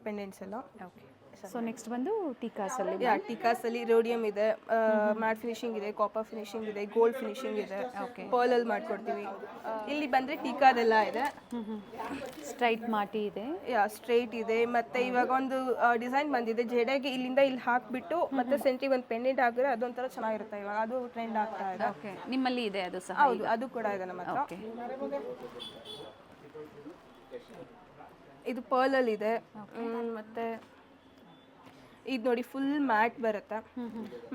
ಪೆಂಡೆಂಟ್ಸ್ ಎಲ್ಲ. ಓಕೆ. ಸೊ ನೆಕ್ಸ್ಟ್ ಬಂದು ಟೀಕಾಸಲ್ಲಿ. ಟೀಕಾಸಲ್ಲಿ ರೋಡಿಯಂ ಇದೆ, ಮ್ಯಾಟ್ ಫಿನಿಶಿಂಗ್ ಇದೆ, ಕಾಪರ್ ಫಿನಿಶಿಂಗ್ ಇದೆ, ಗೋಲ್ಡ್ ಫಿನಿಶಿಂಗ್ ಇದೆ, ಪರ್ಲಲ್ಲಿ ಮಾಡ್ಕೊಡ್ತೀವಿ. ಇಲ್ಲಿ ಬಂದರೆ ಟೀಕಾದೆಲ್ಲ ಇದೆ. ಸ್ಟ್ರೈಟ್ ಮಾಟಿ ಇದೆ. ಸ್ಟ್ರೈಟ್ ಇದೆ. ಮತ್ತೆ ಇವಾಗ ಒಂದು ಡಿಸೈನ್ ಬಂದಿದೆ, ಜಡೆಗೆ ಇಲ್ಲಿಂದ ಇಲ್ಲಿ ಹಾಕ್ಬಿಟ್ಟು ಮತ್ತೆ ಸೆಂಟ್ರಿಗೆ ಒಂದು ಪೆಂಡೆಂಟ್ ಹಾಕಿದ್ರೆ ಅದೊಂಥರ ಚೆನ್ನಾಗಿರುತ್ತೆ. ಇವಾಗ ಅದು ಟ್ರೆಂಡ್ ಆಗ್ತಾ ಇದೆ. ಓಕೆ. ನಿಮ್ಮಲ್ಲಿ ಇದೆ ಅದು ಸಹ? ಹೌದು, ಅದು ಕೂಡ ಇದೆ ನಮ್ಮ ಹತ್ರ. ಓಕೆ. ಇದು ಪರ್ಲಲ್ಲಿ ಇದೆ. ಮತ್ತೆ ಇದು ನೋಡಿ ಫುಲ್ ಮ್ಯಾಟ್ ಬರುತ್ತೆ.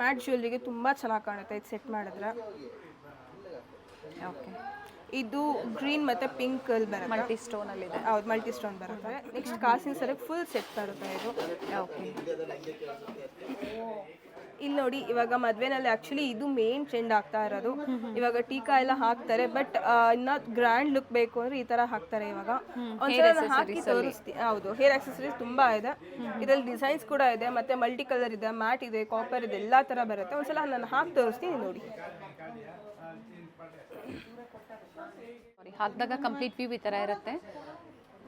ಮ್ಯಾಟ್ ಜ್ಯುವೆಲ್ರಿಗೆ ತುಂಬ ಚೆನ್ನಾಗಿ ಕಾಣುತ್ತೆ ಇದು ಸೆಟ್ ಮಾಡಿದ್ರೆ. ಓಕೆ. ಇದು ಗ್ರೀನ್ ಮತ್ತು ಪಿಂಕ್ ಅಲ್ಲಿ ಬರುತ್ತೆ. ಮಲ್ಟಿ ಸ್ಟೋನಲ್ಲಿ ಇದೆ. ಹೌದು, ಮಲ್ಟಿ ಸ್ಟೋನ್ ಬರುತ್ತೆ. ನೆಕ್ಸ್ಟ್ ಕಾಸಿನ ಸರಕ್ಕೆ ಫುಲ್ ಸೆಟ್ ಬರುತ್ತೆ ಇದು. ಓಕೆ. ಇಲ್ಲಿ ನೋಡಿ, ಇವಾಗ ಮದುವೆನಲ್ಲಿ ಆ್ಯಕ್ಚುಲಿ ಇದು ಮೇನ್ ಟ್ರೆಂಡ್ ಆಗ್ತಾ ಇರೋದು. ಇವಾಗ ಟೀಕಾ ಎಲ್ಲ ಹಾಕ್ತಾರೆ, ಬಟ್ ಇನ್ನ ಗ್ರ್ಯಾಂಡ್ ಲುಕ್ ಬೇಕು ಅಂದ್ರೆ ಈ ತರ ಹಾಕ್ತಾರೆ. ಇವಾಗ ಒಂದ್ಸಲ ಹಾಕಿ ತೋರಿಸ್ತೀನಿ. ಹೌದು, ಹೇರ್ ಆಕ್ಸೆಸರೀಸ್ ತುಂಬಾ ಇದೆ. ಇದರಲ್ಲಿ ಡಿಸೈನ್ಸ್ ಕೂಡ ಇದೆ, ಮತ್ತೆ ಮಲ್ಟಿ ಕಲರ್ ಇದೆ, ಮ್ಯಾಟ್ ಇದೆ, ಕಾಪರ್ ಇದೆ, ಎಲ್ಲಾ ತರ ಬರುತ್ತೆ. ಒಂದ್ಸಲ ನಾನು ಹಾಕಿ ತೋರಿಸ್ತೀನಿ ನೋಡಿ. ಹಾಕಿದಾಗ ಕಂಪ್ಲೀಟ್ ವ್ಯೂ ಈ ಥರ ಇರುತ್ತೆ.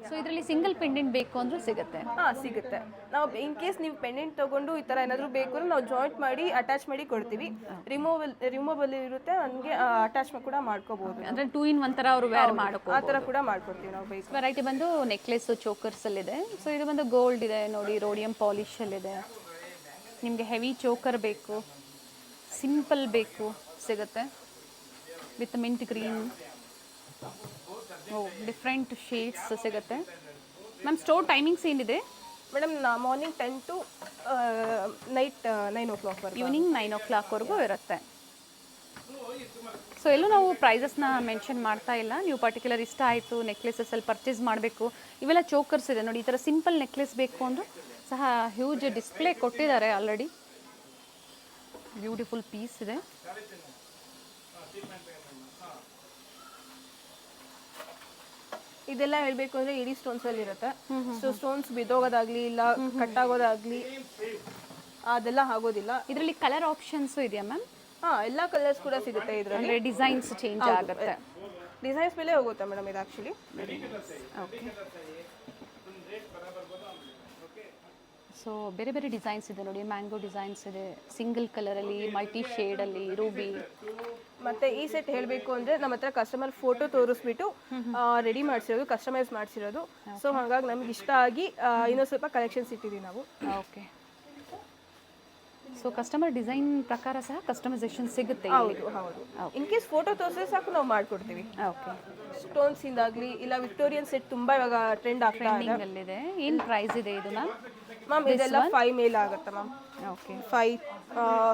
ಸೊ ಇದರಲ್ಲಿ ಸಿಂಗಲ್ ಪೆಂಡೆಂಟ್ ಬೇಕು ಅಂದ್ರೂ ಸಿಗುತ್ತೆ? ಸಿಗುತ್ತೆ. ನಾವು ಇನ್ ಕೇಸ್ ನೀವು ಪೆಂಡೆಂಟ್ ತಗೊಂಡು ಈ ಥರ ಏನಾದರೂ ಬೇಕು ಅಂದ್ರೆ ನಾವು ಜಾಯಿಂಟ್ ಮಾಡಿ ಅಟ್ಯಾಚ್ ಮಾಡಿ ಕೊಡ್ತೀವಿ. ರಿಮೂವಬಲ್ ಇರುತ್ತೆ, ಹಂಗೆ ಅಟ್ಯಾಚ್ ಕೂಡ ಮಾಡ್ಕೋಬಹುದು. ಅಂದರೆ 2 in 1 ಥರ ಅವರು ವೇರ್ ಮಾಡ್ಕೋ, ಆ ಥರ ಕೂಡ ಮಾಡ್ಕೊಡ್ತೀವಿ ನಾವು ಬೇಕು. ವೆರೈಟಿ ಬಂದು ನೆಕ್ಲೆಸ್ ಚೋಕರ್ಸಲ್ಲಿದೆ. ಸೊ ಇದು ಬಂದು ಗೋಲ್ಡ್ ಇದೆ ನೋಡಿ, ರೋಡಿಯಂ ಪಾಲಿಶಲ್ಲಿದೆ. ನಿಮಗೆ ಹೆವಿ ಚೋಕರ್ ಬೇಕು, ಸಿಂಪಲ್ ಬೇಕು ಸಿಗುತ್ತೆ with mint green. Different shades ಸಿಗುತ್ತೆ. ಮ್ಯಾಮ್ ಸ್ಟೋರ್ ಟೈಮಿಂಗ್ಸ್ ಏನಿದೆ? Madam morning 10 to night 9 o'clock evening 9 o'clockವರೆಗೂ ಇರುತ್ತೆ. ಸೊ ಎಲ್ಲೂ ನಾವು ಪ್ರೈಸಸ್ನ ಮೆನ್ಷನ್ ಮಾಡ್ತಾ ಇಲ್ಲ. ನೀವು ಪರ್ಟಿಕ್ಯುಲರ್ ಇಷ್ಟ ಆಯಿತು ನೆಕ್ಲೆಸಸ್ಸಲ್ಲಿ ಪರ್ಚೇಸ್ ಮಾಡಬೇಕು, ಇವೆಲ್ಲ ಚೋಕರ್ಸ್ ಇದೆ ನೋಡಿ. ಈ ಥರ ಸಿಂಪಲ್ ನೆಕ್ಲೆಸ್ ಬೇಕು ಅಂದರೂ ಸಹ ಹ್ಯೂಜ್ ಡಿಸ್ಪ್ಲೇ ಕೊಟ್ಟಿದ್ದಾರೆ ಆಲ್ರೆಡಿ. ಬ್ಯೂಟಿಫುಲ್ ಪೀಸ್ ಇದೆ. ಇದೆಲ್ಲ ಹೇಳಬೇಕು ಅಂದರೆ ಇಡೀ ಸ್ಟೋನ್ಸಲ್ಲಿ ಇರುತ್ತೆ. ಸೊ ಸ್ಟೋನ್ಸ್ ಬಿದ್ದೋಗೋದಾಗಲಿ ಇಲ್ಲ ಕಟ್ಟಾಗೋದಾಗಲಿ ಅದೆಲ್ಲ ಆಗೋದಿಲ್ಲ. ಇದರಲ್ಲಿ ಕಲರ್ ಆಪ್ಷನ್ಸು ಇದೆಯಾ ಮ್ಯಾಮ್? ಎಲ್ಲ ಕಲರ್ಸ್ ಕೂಡ ಸಿಗುತ್ತೆ ಇದರಲ್ಲಿ. ಅಂದರೆ ಡಿಸೈನ್ಸ್ ಚೇಂಜ್ ಆಗುತ್ತೆ. ಡಿಸೈನ್ಸ್ ಮೇಲೆ ಹೋಗುತ್ತೆ ಮೇಡಮ್ ಇದು ಆ್ಯಕ್ಚುಲಿ. ಓಕೆ. ಸೊ ಬೇರೆ ಬೇರೆ ಡಿಸೈನ್ಸ್ ಇದೆ ನೋಡಿ. ಮ್ಯಾಂಗೋ ಡಿಸೈನ್ಸ್ ಇದೆ, ಸಿಂಗಲ್ ಕಲರಲ್ಲಿ, ಮಲ್ಟಿ ಶೇಡಲ್ಲಿ, ರೂಬಿ. ಮತ್ತೆ ಈ ಸೆಟ್ ಹೇಳಬೇಕು ಅಂದರೆ ನಮ್ಮ ಹತ್ರ ಕಸ್ಟಮರ್ ಫೋಟೋ ತೋರಿಸ್ಬಿಟ್ಟು ರೆಡಿ ಮಾಡಿಸಿರೋದು, ಕಸ್ಟಮೈಸ್ ಮಾಡಿಸಿರೋದು. ಸೊ ಹಾಗಾಗಿ ನಮ್ಗೆ ಇಷ್ಟ ಆಗಿ ಇನ್ನೂ ಸ್ವಲ್ಪ ಕಲೆಕ್ಷನ್ಸ್ ಇಟ್ಟಿದ್ದೀವಿ ನಾವು. ಓಕೆ. ಸೊ ಕಸ್ಟಮರ್ ಡಿಸೈನ್ ಪ್ರಕಾರ ಸಹ ಕಸ್ಟಮೈಸೇಷನ್ ಸಿಗುತ್ತೆ? ಹೌದು. ಇನ್ ಕೇಸ್ ಫೋಟೋ ತೋರಿಸಿದ್ರೆ ಸಾಕು ನಾವು ಮಾಡಿಕೊಡ್ತೀವಿ. ಓಕೆ. ಸ್ಟೋನ್ಸ್ ಇಂದಾಗಲಿ ಇಲ್ಲ ವಿಕ್ಟೋರಿಯನ್ ಸೆಟ್ ತುಂಬ ಇವಾಗ ಟ್ರೆಂಡ್ ಆಗ್ತಾ ಇದೆ. ಏನು ಪ್ರೈಸ್ ಇದೆ ಇದು ಮ್ಯಾಮ್? ಮ್ಯಾಮ್ ಇದೆಲ್ಲ 5 ಮೇಲೆ ಆಗುತ್ತೆ ಮ್ಯಾಮ್. ಓಕೆ. 5,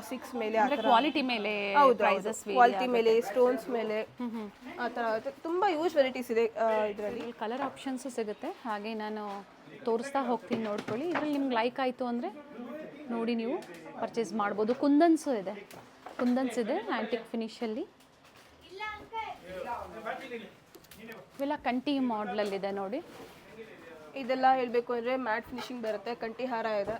6 ಮೇಲೆ ಆ ಥರ. ಕ್ವಾಲಿಟಿ ಮೇಲೆ ಪ್ರೈಸಸ್, ಕ್ವಾಲಿಟಿ ಮೇಲೆ, ಸ್ಟೋನ್ಸ್ ಮೇಲೆ ಆ ಥರ ಆಗುತ್ತೆ. ತುಂಬ ಯೂಸ್ ವೆರೈಟೀಸ್ ಇದೆ ಇದರಲ್ಲಿ. ಕಲರ್ ಆಪ್ಷನ್ಸು ಸಿಗುತ್ತೆ. ಹಾಗೆ ನಾನು ತೋರಿಸ್ತಾ ಹೋಗ್ತೀನಿ, ನೋಡ್ಕೊಳ್ಳಿ. ಇದರಲ್ಲಿ ನಿಮ್ಗೆ ಲೈಕ್ ಆಯಿತು ಅಂದರೆ ನೋಡಿ ನೀವು ಪರ್ಚೇಸ್ ಮಾಡ್ಬೋದು. ಕುಂದನ್ಸು ಇದೆ, ಕುಂದನ್ಸ್ ಇದೆ ಆ್ಯಂಟಿಕ್ ಫಿನಿಷಲ್ಲಿ. ಇವೆಲ್ಲ ಕಂಟಿ ಮಾಡಲಲ್ಲಿದೆ ನೋಡಿ. ಇದೆಲ್ಲ ಹೇಳಬೇಕು ಅಂದರೆ ಮ್ಯಾಟ್ ಫಿನಿಶಿಂಗ್ ಬರುತ್ತೆ, ಕಂಠಿ ಹಾರ ಇದೆ.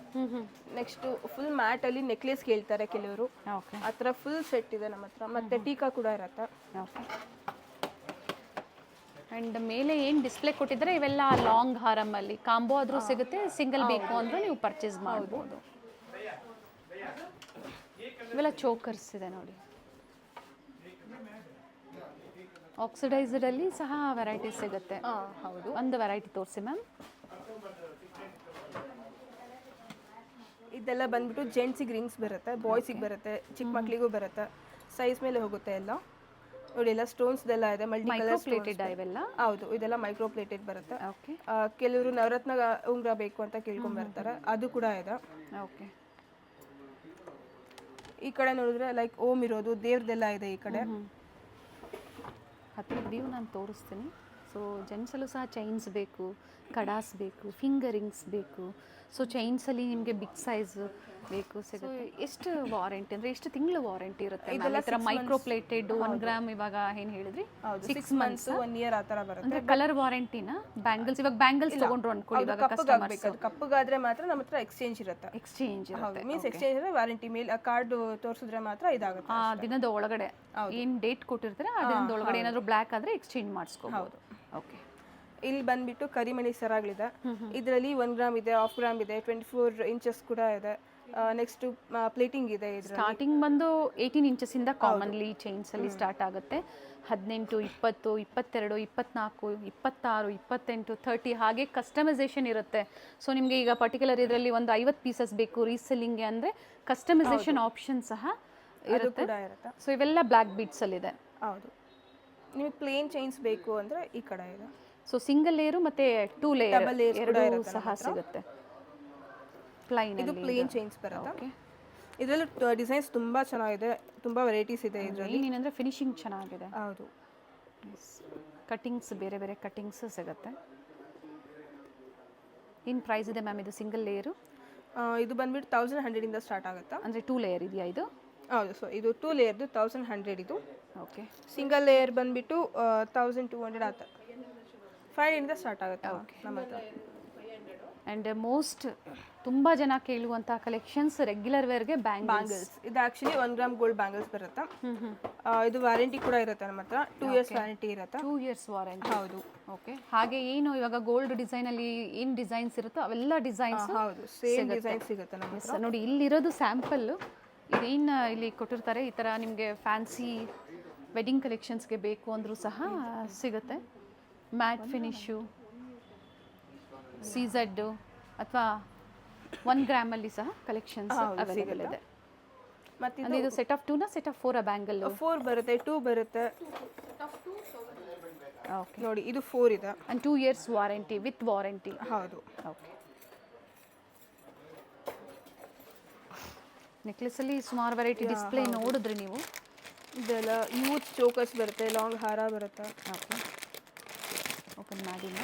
ನೆಕ್ಸ್ಟು ಫುಲ್ ಮ್ಯಾಟಲ್ಲಿ ನೆಕ್ಲೆಸ್ ಕೇಳ್ತಾರೆ ಕೆಲವರು. ಓಕೆ. ಆ ಥರ ಫುಲ್ ಸೆಟ್ ಇದೆ ನಮ್ಮ ಹತ್ರ. ಮತ್ತು ಟೀಕಾ ಕೂಡ ಇರುತ್ತೆ. ಓಕೆ. ಆ್ಯಂಡ್ ಮೇಲೆ ಏನು ಡಿಸ್ಪ್ಲೇ ಕೊಟ್ಟಿದ್ದಾರೆ ಇವೆಲ್ಲ ಲಾಂಗ್ ಹಾರಮಲ್ಲಿ ಕಾಂಬೋ ಆದರೂ ಸಿಗುತ್ತೆ. ಸಿಂಗಲ್ ಬೇಕು ಅಂದರೂ ನೀವು ಪರ್ಚೇಸ್ ಮಾಡ್ಬೋದು. ಇವೆಲ್ಲ ಚೋಕರ್ಸ್ ಇದೆ ನೋಡಿ. ಆಕ್ಸಿಡೈಸರಲ್ಲಿ ಸಹ ವೆರೈಟೀಸ್ ಸಿಗುತ್ತೆ. ಹೌದು. ಒಂದು ವೆರೈಟಿ ತೋರಿಸಿ ಮ್ಯಾಮ್. ಇದೆಲ್ಲ ಬಂದ್ಬಿಟ್ಟು ಜೆಂಟ್ಸಿಗೆ ರಿಂಗ್ಸ್ ಬರುತ್ತೆ, ಬಾಯ್ಸಿಗೆ ಬರುತ್ತೆ, ಚಿಕ್ಕ ಮಕ್ಕಳಿಗೂ ಬರುತ್ತೆ. ಸೈಜ್ ಮೇಲೆ ಹೋಗುತ್ತೆ ಎಲ್ಲ ನೋಡಿ. ಎಲ್ಲ ಸ್ಟೋನ್ಸ್ದೆಲ್ಲ ಇದೆ, ಮಲ್ಟಿ ಕಲರ್ ಪ್ಲೇಟೆಡ್ ಇವೆಲ್ಲ. ಹೌದು, ಇದೆಲ್ಲ ಮೈಕ್ರೋ ಪ್ಲೇಟೆಡ್ ಬರುತ್ತೆ. ಓಕೆ. ಕೆಲವರು ನವರತ್ನ ಉಂಗುರ ಬೇಕು ಅಂತ ಕೇಳ್ಕೊಂಡ್ ಬರ್ತಾರೆ, ಅದು ಕೂಡ ಇದೆ. ಓಕೆ. ಈ ಕಡೆ ನೋಡಿದ್ರೆ ಲೈಕ್ ಓಮ್ ಇರೋದು ದೇವ್ರದೆಲ್ಲ ಇದೆ ಈ ಕಡೆ. ಹತ್ತಿರ ವ್ಯೂ ನಾನು ತೋರಿಸ್ತೀನಿ. ಸೊ ಜೆಂಟ್ಸಲ್ಲೂ ಸಹ ಚೈನ್ಸ್ ಬೇಕು, ಕಡಾಸ್ ಬೇಕು, ಫಿಂಗರಿಂಗ್ಸ್ ಬೇಕು. ಸೊ ಚೈನ್ಸಲ್ಲಿ ನಿಮಗೆ ಬಿಗ್ ಸೈಜ್ ಬೇಕು ಸಿಗುತ್ತೆ. ಎಷ್ಟು ವಾರಂಟಿ ಅಂದರೆ ಎಷ್ಟು ತಿಂಗಳು ವಾರಂಟಿ ಇರುತ್ತೆ? ಇದೆಲ್ಲ ಥರ ಮೈಕ್ರೋ ಪ್ಲೇಟೆಡ್ 1 ಗ್ರಾಮ್ ಇವಾಗ ಏನು ಹೇಳಿದ್ರಿ? 6 months 1 year ಆ ಥರ ಬರುತ್ತೆ. ಅಂದರೆ ಕಲರ್ ವಾರಂಟಿನ ಬ್ಯಾಂಗಲ್ಸ್ ಇವಾಗ ಬ್ಯಾಂಗಲ್ಸ್ ತೊಗೊಂಡ್ರು ಅನ್ಕೊಳ್ಳಿ, ಇವಾಗ ಕಸ್ಟಮರ್ಸ್ ಕಪ್ಪಗಾದ್ರೆ ಮಾತ್ರ ನಮ್ಮ ಹತ್ರ ಎಕ್ಸ್ಚೇಂಜ್ ಇರುತ್ತೆ. ಎಕ್ಸ್ಚೇಂಜ್ ಹೌದು, ಮೀನ್ಸ್ ಎಕ್ಸ್ಚೇಂಜ್ ಅಂದರೆ ವಾರಂಟಿ ಮೇಲೆ ಕಾರ್ಡ್ ತೋರಿಸಿದ್ರೆ ಮಾತ್ರ ಇದಾಗುತ್ತೆ. ಆ ದಿನದ ಒಳಗಡೆ ಏನು ಡೇಟ್ ಕೊಟ್ಟಿರ್ತಾರೆ ಆ ದಿನದ ಒಳಗಡೆ ಏನಾದರೂ ಬ್ಲ್ಯಾಕ್ ಆದರೆ ಎಕ್ಸ್ಚೇಂಜ್ ಮಾಡಿಸ್ಕೋಬಹುದು. ಓಕೆ. ಇಲ್ಲಿ ಬಂದ್ಬಿಟ್ಟು ಕರಿಮಣಿ ಸರಗಳಿದೆ. ಇದರಲ್ಲಿ 1 ಗ್ರಾಮ್ ಇದೆ, 1/2 ಗ್ರಾಮ್ ಇದೆ, 24 inches ಕೂಡ ಇದೆ. ನೆಕ್ಸ್ಟ್ ಪ್ಲೇಟಿಂಗ್ ಇದೆ. ಸ್ಟಾರ್ಟಿಂಗ್ ಬಂದು 18 inches ಇಂದ ಕಾಮನ್ಲಿ ಚೈನ್ಸ್ ಅಲ್ಲಿ ಸ್ಟಾರ್ಟ್ ಆಗುತ್ತೆ. 18, 20, 22, 24, 26, 28, 30 ಹಾಗೆ ಕಸ್ಟಮೈಸೇಷನ್ ಇರುತ್ತೆ. ಸೊ ನಿಮಗೆ ಈಗ ಪರ್ಟಿಕ್ಯುಲರ್ ಇದರಲ್ಲಿ ಒಂದು 50 ಪೀಸಸ್ ಬೇಕು ರೀಸೆಲ್ಲಿಂಗ್ಗೆ ಅಂದರೆ ಕಸ್ಟಮೈಸೇಷನ್ ಆಪ್ಷನ್ ಸಹ ಇರುತ್ತೆ. ಸೊ ಇವೆಲ್ಲ ಬ್ಲ್ಯಾಕ್ ಬೀಡ್ಸ್ ಅಲ್ಲಿ ಇದೆ. ಹೌದು. ನಿಮಗೆ ಪ್ಲೇನ್ ಚೈನ್ಸ್ ಬೇಕು ಅಂದರೆ ಈ ಕಡೆ ಇದೆ. ಸೊ ಸಿಂಗಲ್ ಲೇಯರು ಮತ್ತೆ 2 ಲೇಯರ್ ಎರಡೂ ಸಹ ಸಿಗುತ್ತೆ. ಪ್ಲೈನ್ ಇದು ಪ್ಲೇನ್ ಚೈನ್ಸ್ ಬರುತ್ತೆ. ಇದರಲ್ಲೂ ಡಿಸೈನ್ಸ್ ತುಂಬ ಚೆನ್ನಾಗಿದೆ, ತುಂಬ ವೆರೈಟೀಸ್ ಇದೆ ಇದರಲ್ಲಿ. ಏನಂದರೆ ಫಿನಿಶಿಂಗ್ ಚೆನ್ನಾಗಿದೆ. ಹೌದು. ಕಟಿಂಗ್ಸ್ ಬೇರೆ ಬೇರೆ ಕಟಿಂಗ್ಸ್ ಸಿಗುತ್ತೆ. ಏನು ಪ್ರೈಸ್ ಇದೆ ಮ್ಯಾಮ್ ಇದು ಸಿಂಗಲ್ ಲೇಯರು? ಇದು ಬಂದ್ಬಿಟ್ಟು 1100 ಇಂದ ಸ್ಟಾರ್ಟ್ ಆಗುತ್ತೆ. ಅಂದರೆ 2 ಲೇಯರ್ ಇದೆಯಾ ಇದು? ಹೌದು. ಸೊ ಇದು 2 ಲೇಯರ್ದು 1100 ಇದು. ಓಕೆ. ಸಿಂಗಲ್ ಲೇಯರ್ ಬಂದ್ಬಿಟ್ಟು 1200 ಆ ಥರ 500 ಇಂದ ಸ್ಟಾರ್ಟ್ ಆಗುತ್ತೆ ನಮ್ಮ ಹತ್ರ. ಆ್ಯಂಡ್ ಮೋಸ್ಟ್ ತುಂಬ ಜನ ಕೇಳುವಂಥ ಕಲೆಕ್ಷನ್ಸ್ ರೆಗ್ಯುಲರ್ ವೇರ್ಗೆ ಬ್ಯಾಂಗಲ್ಸ್. ಇದು ಆ್ಯಕ್ಚುಲಿ 1 ಗ್ರಾಮ್ ಗೋಲ್ಡ್ ಬ್ಯಾಂಗಲ್ಸ್ ಬರುತ್ತೆ. ಇದು ವಾರಂಟಿ ಕೂಡ ಇರುತ್ತೆ ನಮ್ಮ ಹತ್ರ. 2 years ವ್ಯಾರಂಟಿ ಇರುತ್ತೆ. 2 years ವಾರಂಟಿ. ಹೌದು. ಓಕೆ. ಹಾಗೆ ಏನು ಇವಾಗ ಗೋಲ್ಡ್ ಡಿಸೈನಲ್ಲಿ ಏನು ಡಿಸೈನ್ಸ್ ಇರುತ್ತೋ ಅವೆಲ್ಲ ಡಿಸೈನ್ಸ್ ಹೌದು ಸೇಮ್ ಡಿಸೈನ್ ಸಿಗುತ್ತೆ ನಮ್ಮ ಹತ್ರ. ನೋಡಿ ಇಲ್ಲಿರೋದು ಸ್ಯಾಂಪಲ್ಲು. ಇದೇನು ಇಲ್ಲಿ ಕೊಟ್ಟಿರ್ತಾರೆ ಈ ಥರ ನಿಮಗೆ ಫ್ಯಾನ್ಸಿ ವೆಡ್ಡಿಂಗ್ ಕಲೆಕ್ಷನ್ಸ್ಗೆ ಬೇಕು ಅಂದರೂ ಸಹ ಸಿಗುತ್ತೆ. ಮ್ಯಾಟ್ ಫಿನಿಶು, ಸಿಝೆಡ್ಡು ಅಥವಾ 1 ಗ್ರಾಮಲ್ಲಿ ಸಹ ಕಲೆಕ್ಷನ್ಸ್ ಅವೈಲೇಬಲ್ ಇದೆ. ಮತ್ತು ಇದು ಸೆಟ್ ಆಫ್ 2ನ ಸೆಟ್ ಆಫ್ 4 ಬ್ಯಾಂಗಲ್? 4 ಬರುತ್ತೆ, 2 ಬರುತ್ತೆ. ಓಕೆ. ನೋಡಿ ಇದು 4 ಇದೆ. And 2 years warranty with warranty. ಹೌದು. ಓಕೆ. ನೆಕ್ಲೆಸಲ್ಲಿ ಸುಮಾರು ವೆರೈಟಿ ಡಿಸ್ಪ್ಲೇ ನೋಡಿದ್ರಿ ನೀವು. ಇದೆಲ್ಲ ಯೂತ್ ಚೋಕರ್ಸ್ ಬರುತ್ತೆ, ಲಾಂಗ್ ಹಾರ ಬರುತ್ತೆ. ಓಕೆ. ಓಪನ್ ಮಾಡಿಲ್ಲ.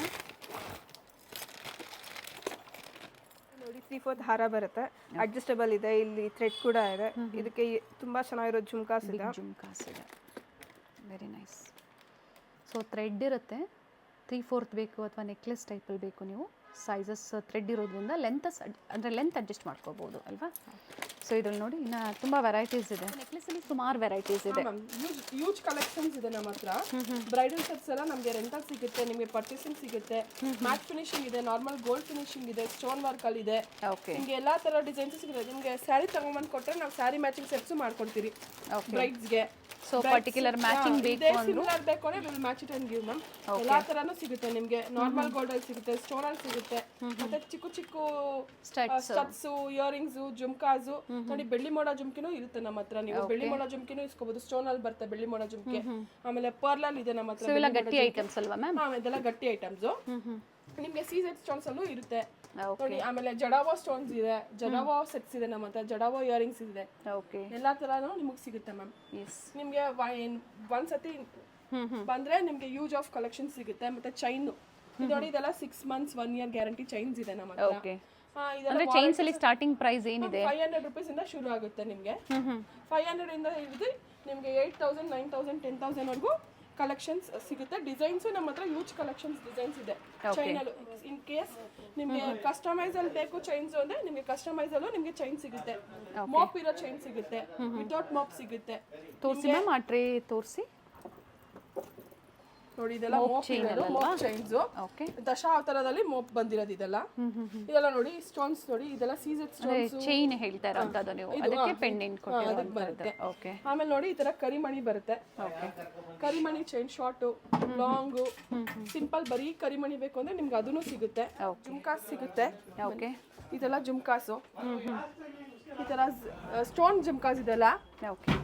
ನೋಡಿ 3/4 ಹಾರ ಬರುತ್ತೆ, ಅಡ್ಜಸ್ಟಬಲ್ ಇದೆ. ಇಲ್ಲಿ ಥ್ರೆಡ್ ಕೂಡ ಇದೆ. ಇದಕ್ಕೆ ತುಂಬ ಚೆನ್ನಾಗಿರೋ ಜುಮ್ಕಾಸ್ ಇದೆ. ಜುಮ್ಕಾಸ್ ಇದೆ. Very nice. ಸೊ ಥ್ರೆಡ್ ಇರುತ್ತೆ. 3/4 ಬೇಕು ಅಥವಾ ನೆಕ್ಲೆಸ್ ಟೈಪಲ್ಲಿ ಬೇಕು ನೀವು, ಸೈಜಸ್ ಥ್ರೆಡ್ ಇರೋದ್ರಿಂದ ಅಂದರೆ ಲೆಂತ್ ಅಡ್ಜಸ್ಟ್ ಮಾಡ್ಕೋಬೋದು ಅಲ್ವಾ? ಸೊ ಇದ್ರಲ್ಲಿ ನೋಡಿ ಇನ್ನು ತುಂಬ ವೆರೈಟೀಸ್ ಇದೆ. ನೆಕ್ಲೆಸಲ್ಲಿ ಸುಮಾರು ವೆರೈಟೀಸ್ ಇದೆ. ಯೂಜ್ ಕಲೆಕ್ಷನ್ಸ್ ಇದೆ ನಮ್ಮ ಹತ್ರ. ಬ್ರೈಡಲ್ ಸೆಟ್ಸ್ ಎಲ್ಲ ನಮಗೆ ರೆಂಟಲ್ ಸಿಗುತ್ತೆ, ನಿಮಗೆ ಪರ್ಚೇಸಿಂಗ್ ಸಿಗುತ್ತೆ. ಮ್ಯಾಟ್ ಫಿನಿಶಿಂಗ್ ಇದೆ, ನಾರ್ಮಲ್ ಗೋಲ್ಡ್ ಫಿನಿಶಿಂಗ್ ಇದೆ, ಸ್ಟೋನ್ ವರ್ಕ್ ಅಲ್ಲಿ ಇದೆ. ಓಕೆ. ನಿಮಗೆ ಎಲ್ಲಾ ತರ ಡಿಸೈನ್ಸ್ ಸಿಗುತ್ತೆ. ನಿಮಗೆ ಸ್ಯಾರಿ ತಗೊಂಡ್ಬಂದು ಕೊಟ್ಟರೆ ನಾವು ಸ್ಯಾರಿ ಮ್ಯಾಚಿಂಗ್ ಸೆಟ್ಸ್ ಮಾಡ್ಕೊಡ್ತೀವಿ ಬ್ರೈಡ್ಸ್ಗೆ. ಸೊ ಪರ್ಟಿಕ್ಯುಲರ್ ಮ್ಯಾಚಿಂಗ್ ಬೇಕು ಸಿಮಿಲರ್ ಬೇಕು ಅಂದ್ರೆ will match it and give ma'am. ಎಲ್ಲಾ ತರನು ಸಿಗುತ್ತೆ ನಿಮಗೆ. ನಾರ್ಮಲ್ ಗೋಲ್ಡ್ ಅಲ್ಲಿ ಸಿಗುತ್ತೆ, ಸ್ಟೋನ್ ಅಲ್ಲಿ ಸಿಗುತ್ತೆ, ಮತ್ತೆ ಚಿಕ್ಕ ಚಿಕ್ಕ ಸ್ಟಡ್ಸ್, ಇಯರಿಂಗ್ಸ್, ಜುಮ್ಕಾಸ್. ನೋಡಿ ಬೆಳ್ಳಿ ಮೋಡ ಜುಮ್ಕಿನೂ ಇರುತ್ತೆ ನಮ್ಮ ಹತ್ರ. ನೀವು ಬೆಳ್ಳಿ ಮೋಡ ಜುಮ್ಕಿನೂ ಇಸ್ಕೋಬಹುದು. ಸ್ಟೋನ್ ಅಲ್ಲಿ ಬರುತ್ತೆ ಬೆಳ್ಳಿ ಮೋಡ ಜುಮ್ಕೆ. ಆಮೇಲೆ ಪರ್ಲ್ ಅಲ್ಲಿ ಇದೆ ನಮ್ಮ ಹತ್ರ. ಇವೆಲ್ಲ ಗಟ್ಟಿ ಐಟಮ್ಸ್ ಅಲ್ವಾ ಮ್ಯಾಮ್? ಇದೆಲ್ಲ ಗಟ್ಟಿ ಐಟಮ್ಸ್. ನಿಮಗೆ ಸೀಸೆಡ್ ಸ್ಟೋನ್ಸ್ ಅಲ್ಲೂ ಇರುತ್ತೆ ನೋಡಿ. ಆಮೇಲೆ ಜಡಾವೋ ಸ್ಟೋನ್ಸ್ ಇದೆ, ಜಡಾವೋ ಸೆಟ್ಸ್ ಇದೆ ನಮ್ಮ ಹತ್ರ, ಜಡಾವೋ ಇಯರಿಂಗ್ಸ್ ಇದೆ. ಓಕೆ. ಎಲ್ಲಾ ತರಾನು ನಿಮಗೆ ಸಿಗುತ್ತೆ ಮ್ಯಾಮ್. ನಿಮ್ಗೆ ಒಂದ್ಸತಿ ಬಂದ್ರೆ ನಿಮ್ಗೆ ಯೂಸ್ ಆಫ್ ಕಲೆಕ್ಷನ್ ಸಿಗುತ್ತೆ. ಮತ್ತೆ ಚೈನ್ ನೋಡಿ, ಇದೆಲ್ಲ 6 months 1 year ಗ್ಯಾರಂಟಿ ಚೈನ್ಸ್ ಇದೆ ನಮ್ಮ ಹತ್ರ. ಓಕೆ. ಅಂದ್ರೆ ಚೈನ್ಸ್ ಅಲ್ಲಿ ಸ್ಟಾರ್ಟಿಂಗ್ ಪ್ರೈಸ್ ಏನಿದೆ? 500 rupees ಇಂದ ಶುರು ಆಗುತ್ತೆ ನಿಮ್ಗೆ. 500 ಇಂದ ಹಿಡಿದು ನಿಮ್ಗೆ 8000, 9000, 10,000 ವರೆಗೂ ಕಲೆಕ್ಷನ್ಸ್ ಸಿಗುತ್ತೆ. ಡಿಸೈನ್ಸ್ ನಮ್ಮ ಹತ್ರ ಯೂಜ್ ಕಲೆಕ್ಷನ್ಸ್ ಡಿಸೈನ್ಸ್ ಇದೆ ಚೈನಲ್ಲಿ. ಇನ್ ಕೇಸ್ ನಿಮ್ಗೆ ಕಸ್ಟಮೈಸ್ ಅಲ್ಲಿ ಬೇಕು ಚೈನ್ಸ್ ಅಂದ್ರೆ ನಿಮ್ಗೆ ಕಸ್ಟಮೈಸ್ ಅಲ್ಲೂ ನಿಮ್ಗೆ ಚೈನ್ ಸಿಗುತ್ತೆ. ಮಾಪ್ ಇರೋ ಚೈನ್ ಸಿಗುತ್ತೆ, ವಿತೌಟ್ ಮಾಪ್ ಸಿಗುತ್ತೆ. ತೋರಿಸಿ ಮ್ಯಾಮ್ ಆ ಟ್ರೇ ತೋರಿಸಿ. ನೋಡಿ ಇದೆಲ್ಲ ಮೋಪ್ ಚೈನ್ಸ್. ಓಕೆ. ದಶಾವತಾರದಲ್ಲಿ ಮೋಪ್ ಬಂದಿರೋದು ಇದೆಲ್ಲ. ಇದೆಲ್ಲ ನೋಡಿ ಸ್ಟೋನ್ಸ್ ನೋಡಿ, ಇದೆಲ್ಲ ಸೀಸೆಡ್ ಸ್ಟೋನ್ಸ್. ಚೈನ್ ಹೇಳ್ತಾ ಇರೋಂತದ್ದು ನೀವು, ಅದಕ್ಕೆ ಪೆಂಡೆಂಟ್ ಕೊಟ್ಟಿರೋದು ಬರುತ್ತೆ. ಓಕೆ. ಆಮೇಲೆ ನೋಡಿ ಈ ತರ ಕರಿಮಣಿ ಬರುತ್ತೆ. ಕರಿಮಣಿ ಚೈನ್ ಶಾರ್ಟ್, ಲಾಂಗ್, ಸಿಂಪಲ್ ಬರೀ ಕರಿಮಣಿ ಬೇಕು ಅಂದ್ರೆ ನಿಮ್ಗೆ ಅದನ್ನು ಸಿಗುತ್ತೆ. ಜುಮ್ಕಾಸ್ ಸಿಗುತ್ತೆ. ಓಕೆ. ಇದೆಲ್ಲ ಜುಮ್ಕಾಸು. ಈ ತರ ಸ್ಟೋನ್ ಜುಮ್ಕಾಸ್ ಇದೆಲ್ಲ. ಓಕೆ.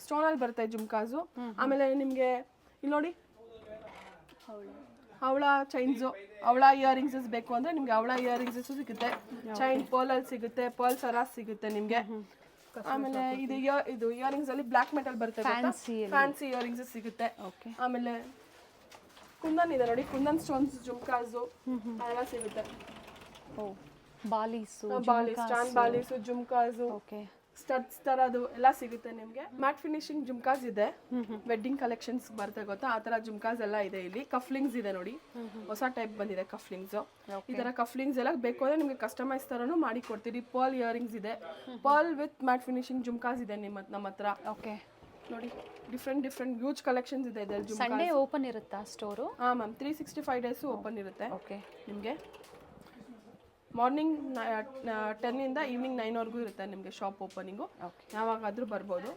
ಸ್ಟೋನ್ ಅಲ್ಲಿ ಬರುತ್ತೆ ಜುಮ್ಕಾಸು. ಆಮೇಲೆ ನಿಮ್ಗೆ ಇಲ್ಲಿ ನೋಡಿ ಹವಳ ಚೈನ್ಸು, ಹವಳ ಇಯರಿಂಗ್ಸ್ ಬೇಕು ಅಂದ್ರೆ ನಿಮ್ಗೆ ಹವಳ ಇಯರಿಂಗ್ಸ್ ಸಿಗುತ್ತೆ. ಚೈನ್ ಪರ್ಲ್ ಅಲ್ಲಿ ಸಿಗುತ್ತೆ, ಪರ್ಲ್ ಸರಾಸ್ ಸಿಗುತ್ತೆ ನಿಮ್ಗೆ. ಆಮೇಲೆ ಇದು ಇಯರಿಂಗ್ಸ್ ಅಲ್ಲಿ ಬ್ಲಾಕ್ ಮೆಟಲ್ ಬರುತ್ತೆ ಫ್ಯಾನ್ಸಿ ಇಯರಿಂಗ್ಸ್ ಸಿಗುತ್ತೆ. ಆಮೇಲೆ ಕುಂದನ್ ಇದೆ ನೋಡಿ, ಕುಂದನ್ ಸ್ಟೋನ್ಸ್ ಜುಮ್ಕಾಸು ಎಲ್ಲ ಸಿಗುತ್ತೆ. ಬಾಲೀಸು, ಸ್ಟಾನ್ ಬಾಲೀಸು, ಜುಮ್ಕಾಸು, ಸ್ಟಡ್ಸ್ ತರದು ಎಲ್ಲ ಸಿಗುತ್ತೆ ನಿಮ್ಗೆ. ಮ್ಯಾಟ್ ಫಿನಿಶಿಂಗ್ ಜುಮ್ಕಾಸ್ ಇದೆ, ವೆಡ್ಡಿಂಗ್ ಕಲೆಕ್ಷನ್ಸ್ ಬರುತ್ತೆ ಗೊತ್ತಾ, ಆ ತರ ಜುಮ್ಕಾಸ್ ಎಲ್ಲ ಇದೆ ಇಲ್ಲಿ. ಕಫ್ಲಿಂಗ್ಸ್ ಇದೆ ನೋಡಿ, ಹೊಸ ಟೈಪ್ ಬಂದಿದೆ ಕಫ್ಲಿಂಗ್ಸ್. ಈ ತರ ಕಫ್ಲಿಂಗ್ಸ್ ಎಲ್ಲ ಬೇಕು ಅಂದ್ರೆ ನಿಮ್ಗೆ ಕಸ್ಟಮೈಸ್ ತರನು ಮಾಡಿ ಕೊಡ್ತೀವಿ. ಪರ್ಲ್ ಇಯರಿಂಗ್ಸ್ ಇದೆ, pearl with mat finishing jhumkas ಇದೆ ನಮ್ಮ ಹತ್ರ. ಓಕೆ ನೋಡಿ, ಡಿಫ್ರೆಂಟ್ ಯೂಜ್ ಕಲೆಕ್ಷನ್ಸ್ ಇದೆ ಇದರಲ್ಲಿ. ಸಂಡೇ ಓಪನ್ ಇರುತ್ತಾ ಸ್ಟೋರು? ಹಾ ಮ್ಯಾಮ್, 365 ಡೇಸು ಓಪನ್ ಇರುತ್ತೆ. ಓಕೆ, ನಿಮಗೆ ಮಾರ್ನಿಂಗ್ 10 ಇಂದ ಈವ್ನಿಂಗ್ 9 ವರೆಗೂ ಇರುತ್ತೆ ನಿಮಗೆ ಶಾಪ್ ಓಪನಿಂಗು. ಯಾವಾಗಾದ್ರೂ ಬರ್ಬೋದು.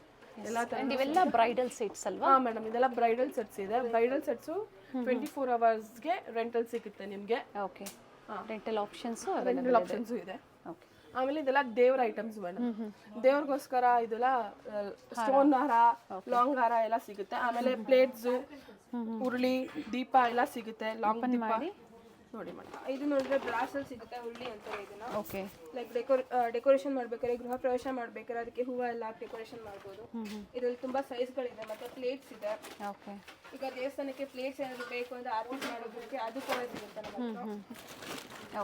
ಎಲ್ಲ ತರ ಇವೆಲ್ಲ ಬ್ರೈಡಲ್ ಸೆಟ್ಸ್ ಅಲ್ವಾ? ಹಾಂ ಮೇಡಮ್, ಇದೆಲ್ಲ ಬ್ರೈಡಲ್ ಸೆಟ್ಸ್ ಇದೆ. ಬ್ರೈಡಲ್ ಸೆಟ್ಸು 24 ಅವರ್ಸ್ಗೆ ರೆಂಟಲ್ ಸಿಗುತ್ತೆ ನಿಮಗೆ. Okay, rental options rental options ಇದೆ. ಓಕೆ, ಆಮೇಲೆ ಇದೆಲ್ಲ ದೇವ್ರ ಐಟಮ್ಸ್ ಮೇಡಮ್, ದೇವ್ರಿಗೋಸ್ಕರ ಇದೆಲ್ಲ ಸ್ಟೋನ್ ಹಾರ, ಲಾಂಗ್ ಹಾರ ಎಲ್ಲ ಸಿಗುತ್ತೆ. ಆಮೇಲೆ ಪ್ಲೇಟ್ಸು, ಉರುಳಿ, ದೀಪ ಎಲ್ಲ ಸಿಗುತ್ತೆ. ಲಾಂಗ್ ದೀಪ ನೋಡಿ ಮೇಡಮ್, ಇದು ನೋಡಿದ್ರೆ ಬ್ರಾಸ್ ಅಲ್ಲಿ ಸಿಗುತ್ತೆ, ಉರುಳಿ ಅಂತಾರೆ ಇದನ್ನ. ಓಕೆ, ಲೈಕ್ ಡೆಕೋರೇಷನ್ ಮಾಡ್ಬೇಕಾದ್ರೆ, ಗೃಹ ಪ್ರವೇಶ ಮಾಡ್ಬೇಕಾದ್ರೆ ಅದಕ್ಕೆ ಹೂವು ಎಲ್ಲ ಡೆಕೋರೇಷನ್ ಮಾಡ್ಬೋದು. ಇದರಲ್ಲಿ ತುಂಬಾ ಸೈಜ್ಗಳಿದೆ, ಮತ್ತೆ ಪ್ಲೇಟ್ಸ್ ಇದೆ. ಓಕೆ, ಈಗ ದೇವಸ್ಥಾನಕ್ಕೆ ಪ್ಲೇಟ್ಸ್ ಏನಾದ್ರು ಬೇಕು ಅಂದ್ರೆ ಆರ್ಡರ್ ಮಾಡೋದಕ್ಕೆ ಅದು ಕೂಡ ಸಿಗುತ್ತೆ ನಮ್ಮ ಹತ್ರ.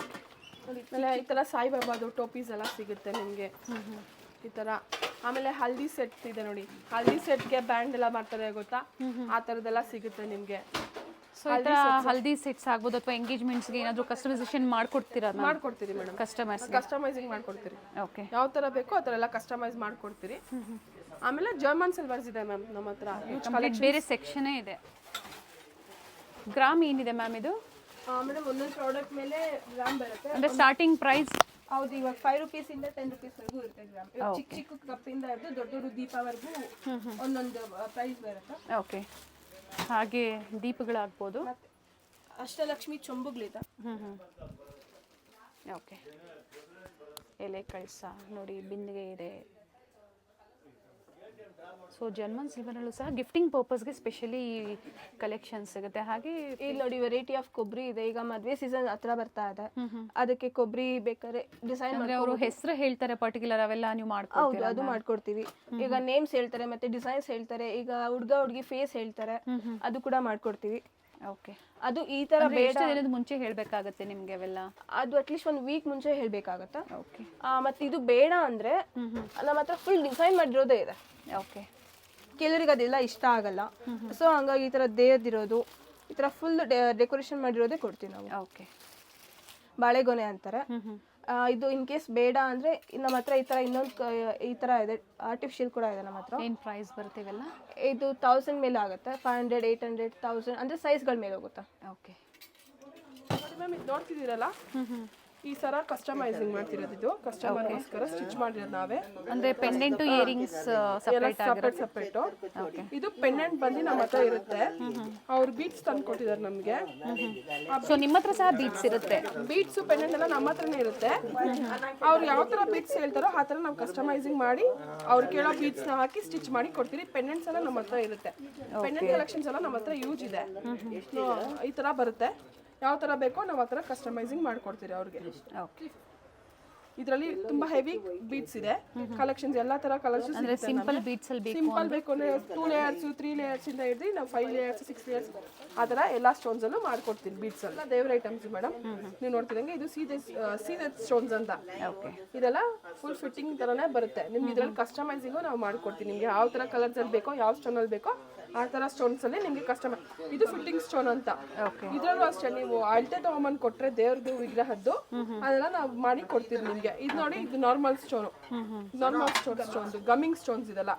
ಓಕೆ, ಆಮೇಲೆ ಈ ಥರ ಸಾಯಿಬಾಬಾದು ಟೋಪೀಸ್ ಎಲ್ಲ ಸಿಗುತ್ತೆ ನಿಮಗೆ ಈ ಥರ. ಆಮೇಲೆ ಹಲ್ದಿ ಸೆಟ್ ಇದೆ ನೋಡಿ, ಹಲ್ದಿ ಸೆಟ್ಗೆ ಬ್ಯಾಂಡ್ ಎಲ್ಲ ಮಾಡ್ತಾರೆ ಗೊತ್ತಾ, ಆ ಥರದ್ದೆಲ್ಲ ಸಿಗುತ್ತೆ ನಿಮಗೆ. ಸೊ ಈ ಥರ ಹಲ್ದಿ ಸೆಟ್ಸ್ ಆಗ್ಬೋದು ಅಥವಾ ಎಂಗೇಜ್ಮೆಂಟ್ಸ್ಗೆ ಏನಾದರೂ ಕಸ್ಟಮೈಸೇಷನ್ ಮಾಡ್ಕೊಡ್ತೀರಾ? ಮಾಡ್ಕೊಡ್ತೀರಿ ಮೇಡಮ್, ಕಸ್ಟಮೈಸಿಂಗ್ ಮಾಡ್ಕೊಡ್ತೀರಿ. ಓಕೆ, ಯಾವ ಥರ ಬೇಕೋ ಆ ಥರ ಎಲ್ಲ ಕಸ್ಟಮೈಸ್ ಮಾಡ್ಕೊಡ್ತೀರಿ. ಆಮೇಲೆ ಜರ್ಮನ್ ಸಿಲ್ವರ್ಸ್ ಇದೆ ಮ್ಯಾಮ್ ನಮ್ಮ ಹತ್ರ, ಯೂಸ್ ಕಲೆಕ್ಷನ್. ಬೇರೆ ಸೆಕ್ಷನೇ ಇದೆ. ಗ್ರಾಮ್ ಏನಿದೆ ಮ್ಯಾಮ್ ಇದು? ಮೇಡಮ್, ಒಂದೊಂದು ಪ್ರಾಡಕ್ಟ್ ಮೇಲೆ ಗ್ರಾಮ್ ಬರುತ್ತೆ. ಅಂದರೆ ಸ್ಟಾರ್ಟಿಂಗ್ ಪ್ರೈಸ್? ಹೌದು, ಇವಾಗ 5 rupees ಇಂದ 10 rupees ವರೆಗೂ ಇರುತ್ತೆ ಗ್ರಾಮ್. ಚಿಕ್ಕ ಚಿಕ್ಕ ಕಪ್ಪಿಂದ ಹಿಡಿದು ದೊಡ್ಡ ದೊಡ್ಡ ದೀಪವರೆಗೂ ಒಂದೊಂದು ಪ್ರೈಸ್ ಬರುತ್ತೆ. ಓಕೆ, ಹಾಗೆ ದೀಪಗಳಾಗ್ಬೋದು. ಮತ್ತೆ ಅಷ್ಟಲಕ್ಷ್ಮಿ ಚೊಂಬುಗಳಿದೆ. ಓಕೆ, ಎಲೆ ಕಳಸ ನೋಡಿ, ಬಿಂದಿಗೆ ಇದೆ. ಸೊ ಜರ್ಮನ್ ಸಿಲ್ವರಲ್ಲೂ ಸಹ ಗಿಫ್ಟಿಂಗ್ ಪರ್ಪಸ್ಗೆ ಸ್ಪೆಷಲಿ ಕಲೆಕ್ಷನ್ ಸಿಗುತ್ತೆ. ಹಾಗೆ ಇಲ್ಲಿ ನೋಡಿ, ವೆರೈಟಿ ಆಫ್ ಕೊಬ್ಬರಿ ಇದೆ. ಈಗ ಮದುವೆ ಸೀಸನ್ ಹತ್ರ ಬರ್ತಾ ಇದೆ, ಅದಕ್ಕೆ ಕೊಬ್ಬರಿ ಬೇಕಾದ್ರೆ ಡಿಸೈನ್ ಅಂದ್ರೆ ಅವರು ಹೆಸರು ಹೇಳ್ತಾರೆ ಪರ್ಟಿಕ್ಯುಲರ್, ಅವೆಲ್ಲ ನೀವು ಮಾಡ್ಕೊಡ್ತೀರಾ? ಹೌದು, ಅದು ಮಾಡ್ಕೊಡ್ತೀವಿ. ಈಗ ನೇಮ್ಸ್ ಹೇಳ್ತಾರೆ, ಮತ್ತೆ ಡಿಸೈನ್ಸ್ ಹೇಳ್ತಾರೆ. ಈಗ ಹುಡುಗಿ ಫೇಸ್ ಹೇಳ್ತಾರೆ, ಅದು ಕೂಡ ಮಾಡ್ಕೊಡ್ತೀವಿ. ಓಕೆ, ಅದು ಈ ತರ ಬೇಡ ದಿನದ ಮುಂಚೆ ಹೇಳ್ಬೇಕಾಗತ್ತೆ ನಿಮ್ಗೆ ಅವೆಲ್ಲ? ಅದು ಅಟ್ಲೀಸ್ಟ್ 1 ವೀಕ್ ಮುಂಚೆ ಹೇಳ್ಬೇಕಾಗತ್ತೆ. ಓಕೆ, ಮತ್ತೆ ಇದು ಬೇಡ ಅಂದ್ರೆ ನಮ್ಮ ಹತ್ರ ಫುಲ್ ಡಿಸೈನ್ ಮಾಡಿರೋದೇ ಇದೆ. ಓಕೆ, ಕೆಲವರಿಗೆ ಅದೆಲ್ಲ ಇಷ್ಟ ಆಗಲ್ಲ. ಸೊ ಹಂಗಾಗಿ ಈ ತರ ದೇಹದಿರೋದು, ಈ ತರ ಫುಲ್ ಡೆಕೋರೇಷನ್ ಮಾಡಿರೋದೇ ಕೊಡ್ತೀವಿ ನಾವು. ಓಕೆ, ಬಾಳೆಗೊನೆ ಅಂತಾರೆ. ಇದು ಇನ್ ಕೇಸ್ ಬೇಡ ಅಂದ್ರೆ ನಮ್ಮ ಹತ್ರ ಈ ತರ ಇನ್ನೊಂದು ಈ ತರ ಇದೆ, ಆರ್ಟಿಫಿಷಿಯಲ್ ಕೂಡ ಇದೆ ನಮ್ಮ ಹತ್ರ. ಏನು ಪ್ರೈಸ್ ಬರುತ್ತೆ ಇವೆಲ್ಲ? ಇದು 1000 ಮೇಲೆ ಆಗುತ್ತೆ, 500, 800, 1000 ಅಂದ್ರೆ ಸೈಜ್ಗಳ ಮೇಲೆ ಹೋಗುತ್ತೆ. ಓಕೆ ಮ್ಯಾಮ್, ಇದು ನೋಡ್ತಿದ್ದೀರಲ್ಲ, ಈ ಸರ ಕಸ್ಟಮೈಸಿಂಗ್ ಮಾಡ್ತಿರೋದು. ಇದು ಕಸ್ಟಮರ್ಗೋಸ್ಕರ ಸ್ಟಿಚ್ ಮಾಡಿರೋದು ನಾವೇ. ಅಂದ್ರೆ ಪೆಂಡೆಂಟ್ ಇಯರಿಂಗ್ಸ್ ಸಪರೇಟ್ ಸಪರೇಟ್. ಇದು ಪೆಂಡೆಂಟ್ ಬಂದು ನಮ್ಮ ಹತ್ರ ಇರುತ್ತೆ. ಅವ್ರು ಬೀಟ್ಸ್ ತಂದು ಕೊಟ್ಟಿದ್ದಾರೆ ನಮಗೆ. ಸೊ ನಿಮ್ಮ ಹತ್ರ ಸಹ ಬೀಟ್ಸ್ ಇರುತ್ತೆ? ಬೀಟ್ಸ್ ಪೆಂಡೆಂಟ್ ಎಲ್ಲ ನಮ್ಮ ಹತ್ರನೇ ಇರುತ್ತೆ. ಅವ್ರು ಯಾವ ತರ ಬೀಟ್ಸ್ ಹೇಳ್ತಾರೋ ಆ ತರ ನಾವು ಕಸ್ಟಮೈಸಿಂಗ್ ಮಾಡಿ ಅವ್ರು ಕೇಳೋ ಬೀಟ್ಸ್ ನ ಹಾಕಿ ಸ್ಟಿಚ್ ಮಾಡಿ ಕೊಡ್ತೀರಿ. ಪೆಂಡೆಂಟ್ಸ್ ಎಲ್ಲ ನಮ್ಮ ಹತ್ರ ಇರುತ್ತೆ. ಪೆಂಡೆಂಟ್ ಕಲೆಕ್ಷನ್ಸ್ ಎಲ್ಲ ನಮ್ಮ ಹತ್ರ ಯೂಸ್ ಇದೆ. ಈ ತರ ಬರುತ್ತೆ. ಯಾವ ತರ ಬೇಕೋ ನಾವು ಆ ತರ ಕಸ್ಟಮೈಸಿಂಗ್ ಮಾಡ್ಕೊಡ್ತೀರಿ ಅವ್ರಿಗೆ. ಓಕೆ, ಇದರಲ್ಲಿ ತುಂಬಾ ಹೆವಿ ಬೀಟ್ಸ್ ಇದೆ. ಕಲೆಕ್ಷನ್ಸ್ ಎಲ್ಲಾ ತರ ಕಲೆಕ್ಷನ್ಸ್ ಅಂದ್ರೆ ಸಿಂಪಲ್ ಬೀಟ್ಸ್ ಅಲ್ಲಿ ಬೇಕು? ಸಿಂಪಲ್ ಬೇಕು ಅಂದ್ರೆ 2 ಲೇಯರ್ಸ್ 3 ಲೇಯರ್ಸ್ ಇಂದ ಹಿಡಿದು ನಾವು 5 ಲೇಯರ್ಸ್ 6 ಲೇಯರ್ಸ್ ಆ ತರ ಎಲ್ಲಾ ಸ್ಟೋನ್ಸ್ ಅಲ್ಲೂ ಮಾಡ್ಕೊಡ್ತೀನಿ. ಬೀಟ್ಸ್ ಎಲ್ಲ ದೇವ್ರ ಐಟಮ್ಸ್ ಮೇಡಮ್. ನೀವು ನೋಡ್ತಿದಂಗೆ ಇದು ಸೀದೆ ಸ್ಟೋನ್ಸ್ ಅಂತ. ಇದೆಲ್ಲ ಫುಲ್ ಫಿಟ್ಟಿಂಗ್ ತರನೇ ಬರುತ್ತೆ ನಿಮ್ಗೆ. ಇದ್ರಲ್ಲಿ ಕಸ್ಟಮೈಸಿಂಗು ನಾವು ಮಾಡ್ಕೊಡ್ತೀವಿ. ನಿಮ್ಗೆ ಯಾವ ತರ ಕಲರ್ಸ್ ಅಲ್ಲಿ ಬೇಕೋ, ಯಾವ ಸ್ಟೋನ್ ಅಲ್ಲಿ ಬೇಕೋ ಆ ತರ ಸ್ಟೋನ್ಸ್ ಅಲ್ಲಿ ನಿಮ್ಗೆ ಕಸ್ಟಮರ್. ಇದು ಫಿಟ್ಟಿಂಗ್ ಸ್ಟೋನ್ ಅಂತ. ಇದ್ರಲ್ಲೂ ಅಷ್ಟೇ, ನೀವು ಅಳತೆ ತಗೊಂಬಂದ್ ಕೊಟ್ರೆ ದೇವ್ರದ್ದು ವಿಗ್ರಹದ್ದು ಅದೆಲ್ಲ ನಾವು ಮಾಡಿ ಕೊಡ್ತೀವಿ ನಿಮ್ಗೆ. ಇದು ನೋಡಿ, ಇದು normal stone, normal stones, gumming stones ಇದೆಲ್ಲ.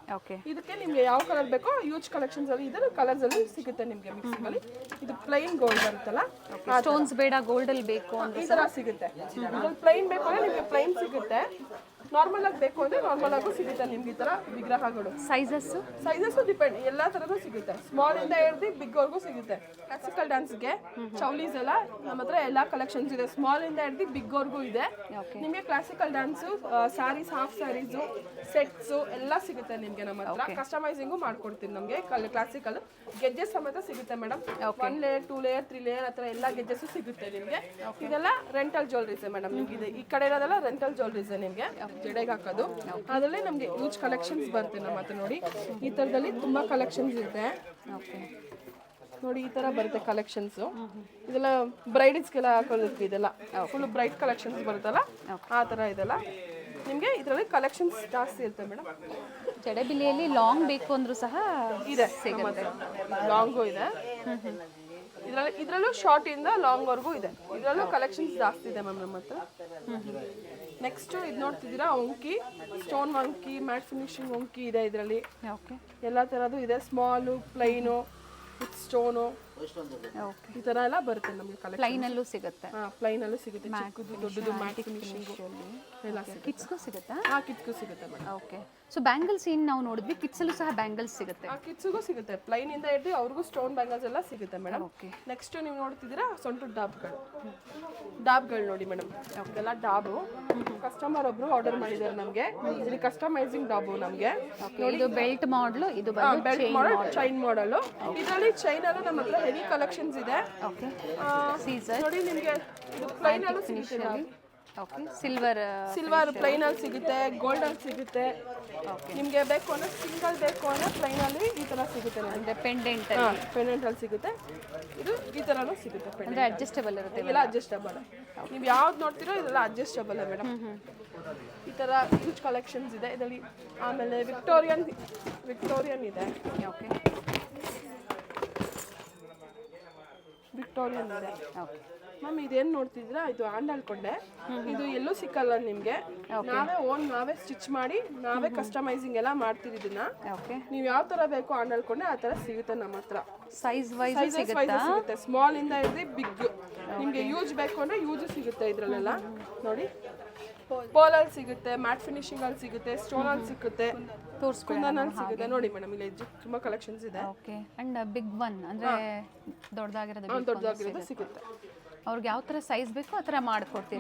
ಇದಕ್ಕೆ ನಿಮ್ಗೆ ಯಾವ ಕಲರ್ ಬೇಕೋ ಯೂಜ್ ಕಲೆಕ್ಷನ್ಸ್ ಅಲ್ಲಿ ಇದರ ಕಲರ್ಸ್ ಅಲ್ಲಿ ಸಿಗುತ್ತೆ ನಿಮ್ಗೆ ಮಿಕ್ಸಿಂಗ್ ಅಲ್ಲಿ. ಇದು ಪ್ಲೈನ್ ಗೋಲ್ಡ್ ಬರುತ್ತಲ್ಲ, ಸ್ಟೋನ್ಸ್ ಬೇಡ ಗೋಲ್ಡ್ ಅಲ್ಲಿ ಬೇಕು ಅಂದ್ರೆ ಈ ತರ ಸಿಗುತ್ತೆ. ಇದ್ರಲ್ಲಿ ಪ್ಲೈನ್ ಬೇಕು ಅಂದ್ರೆ ನಿಮ್ಗೆ ಪ್ಲೈನ್ ಸಿಗುತ್ತೆ. ನಾರ್ಮಲ್ ಆಗಿ ಬೇಕು ಅಂದ್ರೆ ನಾರ್ಮಲ್ ಆಗು ಸಿಗುತ್ತೆ ನಿಮ್ಗೆ ಈ ತರ ವಿಗ್ರಹಗಳು. ಸೈಜಸ್ ಡಿಪೆಂಡ್, ಎಲ್ಲಾ ತರದ್ದು ಸಿಗುತ್ತೆ. ಸ್ಮಾಲ್ ಇಂದ ಹಿಡಿದು ಬಿಗ್ ವರ್ಗೂ ಸಿಗುತ್ತೆ. ಕ್ಲಾಸಿಕಲ್ ಡ್ಯಾನ್ಸ್ಗೆ ಚೌಲೀಸ್ ಎಲ್ಲ ನಮ್ಮ ಹತ್ರ ಎಲ್ಲಾ ಕಲೆಕ್ಷನ್ಸ್ ಇದೆ. ಸ್ಮಾಲ್ ಇಂದ ಹಿಡಿದು ಬಿಗ್ ವರ್ಗೂ ಇದೆ. ನಿಮ್ಗೆ classical dance, saris, half saris, sets ಎಲ್ಲ ಸಿಗುತ್ತೆ ನಿಮ್ಗೆ ನಮ್ಮ ಹತ್ರ. ಕಸ್ಟಮೈಸಿಂಗು ಮಾಡ್ಕೊಡ್ತೀವಿ. ನಮ್ಗೆ ಕ್ಲಾಸಿಕಲ್ ಗೆಜ್ಜೆಸ್ ಸಮೇತ ಸಿಗುತ್ತೆ ಮೇಡಮ್. 1 ಲೇಯರ್ 2 ಲೇಯರ್ 3 ಲೇಯರ್ ಹತ್ರ ಎಲ್ಲ ಗೆಜ್ಜೆಸ್ ಸಿಗುತ್ತೆ ನಿಮ್ಗೆ. ಇದೆಲ್ಲ ರೆಂಟಲ್ ಜ್ಯುವೆಲ್ರೀಸ್ ಮೇಡಮ್. ನಿಮ್ಗೆ ಈ ಕಡೆ ಇರೋದೆಲ್ಲ ರೆಂಟಲ್ ಜ್ಯುವೆಲ್ರೀಸ್ ನಿಮ್ಗೆ. ಜಡೆಗೆ ಹಾಕೋದು. ಅದರಲ್ಲೇ ನಮಗೆ ಯೂಜ್ ಕಲೆಕ್ಷನ್ಸ್ ಬರುತ್ತೆ ನಮ್ಮ ಹತ್ರ. ನೋಡಿ ಈ ಥರದಲ್ಲಿ ತುಂಬ ಕಲೆಕ್ಷನ್ಸ್ ಇರುತ್ತೆ. ಓಕೆ ನೋಡಿ ಈ ಥರ ಬರುತ್ತೆ ಕಲೆಕ್ಷನ್ಸು. ಇದೆಲ್ಲ ಬ್ರೈಡ್ಸ್ಗೆಲ್ಲ ಹಾಕೋದಕ್ಕೆ ಇದೆಲ್ಲ ಫುಲ್ ಬ್ರೈಟ್ ಕಲೆಕ್ಷನ್ಸ್ ಬರುತ್ತಲ್ಲ ಆ ಥರ ಇದೆಲ್ಲ ನಿಮಗೆ ಇದರಲ್ಲಿ ಕಲೆಕ್ಷನ್ಸ್ ಜಾಸ್ತಿ ಇರುತ್ತೆ ಮೇಡಮ್. ಜಡೆಬಿಲಿಯಲ್ಲಿ ಲಾಂಗ್ ಬೇಕು ಅಂದ್ರೂ ಸಹ ಇದೆ ಸಿಗುತ್ತೆ, ಲಾಂಗು ಇದೆ. ಇದರಲ್ಲೂ ಶಾರ್ಟ್ ಇಂದ ಲಾಂಗ್ ವರ್ಗೂ ಇದೆ. ಇದರಲ್ಲೂ ಕಲೆಕ್ಷನ್ಸ್ ಜಾಸ್ತಿ ಇದೆ ಮ್ಯಾಮ್ ನಮ್ಮ ಹತ್ರ. ನೆಕ್ಸ್ಟ್ ಇದು ನೋಡ್ತಿದ್ದೀರಾ ವಂಕಿ, ಸ್ಟೋನ್ ವಂಕಿ, ಮ್ಯಾಟ್ ಫಿನಿಶಿಂಗ್ ವಂಕಿ ಇದೆ ಇದರಲ್ಲಿ. ಓಕೆ ಎಲ್ಲ ಥರದ್ದು ಇದೆ, small, plain, with stone, okay ಈ ಥರ ಎಲ್ಲ ಬರುತ್ತೆ ನಮಗೆ ಕಲೆಕ್ಷನ್. ಪ್ಲೈನಲ್ಲೂ ಸಿಗುತ್ತೆ, ಪ್ಲೈನಲ್ಲೂ ಸಿಗುತ್ತೆ, ಚಿಕ್ಕದು ದೊಡ್ಡದು ಮ್ಯಾಟ್ ಫಿನಿಶಿಂಗು ಎಲ್ಲ ಸಿಗುತ್ತೆ. ಕಿಡ್ಸ್ಗೂ ಸಿಗುತ್ತಾ? ಕಿಟ್ಗೂ ಸಿಗುತ್ತೆ ಮೇಡಮ್. ಓಕೆ ಸೊ ಬ್ಯಾಂಗಲ್ಸ್ ಏನು ನಾವು ನೋಡಿದ್ವಿ, ಕಿಡ್ಸಲ್ಲೂ ಸಹ ಬ್ಯಾಂಗಲ್ಸ್ ಸಿಗುತ್ತೆ. ಕಿಡ್ಸ್ಗೂ ಸಿಗುತ್ತೆ, ಪ್ಲೈನ್ ಇಂದ ಹಿಡಿದು ಅವ್ರಿಗೂ ಸ್ಟೋನ್ ಬ್ಯಾಂಗಲ್ಸ್ ಎಲ್ಲ ಸಿಗುತ್ತೆ ಮೇಡಮ್. ಓಕೆ ನೆಕ್ಸ್ಟ್ ನೀವು ನೋಡ್ತಿದ್ದೀರಾ ಸೊಂಟು ಡಾಬ್ಗಳು ನೋಡಿ ಮೇಡಮ್. ಇದೆಲ್ಲ ಡಾಬು ಕಸ್ಟಮರ್ ಒಬ್ರು ಆರ್ಡರ್ ಮಾಡಿದ್ದಾರೆ ನಮಗೆ. ಇದು ಕಸ್ಟಮೈಸಿಂಗ್ ಡಾಬು ನಮಗೆ. ಇದು ಬೆಲ್ಟ್ ಮಾಡಲು, ಇದು ಬೆಲ್ಟ್ ಮಾಡಲ್, ಚೈನ್ ಮಾಡಲು. ಇದರಲ್ಲಿ ಚೈನಲ್ಲೂ ನಮ್ಮ ಹತ್ರ ಹೆವಿ ಕಲೆಕ್ಷನ್ಸ್ ಇದೆ. ಓಕೆ ಸೀಸರ್ ನೋಡಿ ನಿಮಗೆ ಇದು ಪ್ಲೈನ್ ಅಲ್ಲೂ ಸಿಗುತ್ತೆ. ಓಕೆ ಸಿಲ್ವರ್ ಪ್ಲೈನ್ ಅಲ್ಲಿ ಸಿಗುತ್ತೆ, ಗೋಲ್ಡ್ ಅಲ್ಲಿ ಸಿಗುತ್ತೆ. ನಿಮಗೆ ಬೇಕು ಅಂದ್ರೆ ಸಿಂಗಲ್ ಬೇಕು ಅಂದ್ರೆ ಪ್ಲೈನ್ ಅಲ್ಲಿ ಈ ತರ ಸಿಗುತ್ತೆ. ಅಂದರೆ ಪೆಂಡೆಂಟ್ ಪೆಂಡೆಂಟ್ ಅಲ್ಲಿ ಸಿಗುತ್ತೆ. ಇದು ಈ ತರನೂ ಸಿಗುತ್ತೆ. ಅಂದರೆ ಅಡ್ಜಸ್ಟಬಲ್ ಇರುತ್ತೆ, ಎಲ್ಲ ಅಡ್ಜಸ್ಟಬಲ್. ನೀವು ಯಾವ್ದು ನೋಡ್ತೀರೋ ಇದೆಲ್ಲ ಅಡ್ಜಸ್ಟಬಲ್ ಮೇಡಮ್. ಈ ತರ ಹ್ಯೂಜ್ ಕಲೆಕ್ಷನ್ಸ್ ಇದೆ ಇದರಲ್ಲಿ. ಆಮೇಲೆ ವಿಕ್ಟೋರಿಯನ್ ಇದೆ. ಓಕೆ ವಿಕ್ಟೋರಿಯನ್ ಇದೆ ಓಕೆ ಮ್ಯಾಮ್. ಇದೇನು ನೋಡ್ತಿದ್ದೀರಾ ಇದು ಹ್ಯಾಂಡ್ ಹಾಕೊಂಡೆ. ಇದು ಎಲ್ಲೂ ಸಿಕ್ಕಲ್ಲ ನಿಮಗೆ. ನಾವೇ ಸ್ಟಿಚ್ ಮಾಡಿ ನಾವೇ ಕಸ್ಟಮೈಸಿಂಗ್ ಎಲ್ಲ ಮಾಡ್ತೀರಿ ಇದನ್ನ. ಓಕೆ ನೀವು ಯಾವ ತರ ಬೇಕು ಹ್ಯಾಂಡ್ ಹಾಕೊಂಡೆ ಆ ತರ ಸಿಗುತ್ತೆ ನಮ್ಮ ಹತ್ರ. ಸೈಜ್ ವೈಸ್ ಸಿಗುತ್ತೆ, ಸ್ಮಾಲ್ ಇಂದ ಹಿಡಿದು ಬಿಗ್. ನಿಮಗೆ ಯೂಸ್ ಬೇಕು ಅಂದ್ರೆ ಯೂಸ್ ಸಿಗುತ್ತೆ ಇದರಲ್ಲೆಲ್ಲ. ನೋಡಿ ಪೋಲಲ್ಲಿ ಸಿಗುತ್ತೆ, ಮ್ಯಾಟ್ ಫಿನಿಶಿಂಗ್ ಅಲ್ಲಿ ಸಿಗುತ್ತೆ, ಸ್ಟೋನ್ ಅಲ್ಲಿ ಸಿಗುತ್ತೆ, ಕುಂದನಲ್ಲಿ ಸಿಗುತ್ತೆ. ನೋಡಿ ಮೇಡಮ್ ಇಲ್ಲಿ ತುಂಬಾ ಕಲೆಕ್ಷನ್ಸ್ ಇದೆ. ಓಕೆ ಅಂಡ್ ಬಿಗ್ ಒನ್ ಅಂದ್ರೆ ದೊಡ್ಡದಾಗಿರೋದು ಸಿಗುತ್ತೆ. ಅವ್ರಿಗೆ ಯಾವ ತರ ಸೈಜ್ ಬೇಕು ಆ ತರ ಮಾಡ್ಕೊಡ್ತೀವಿ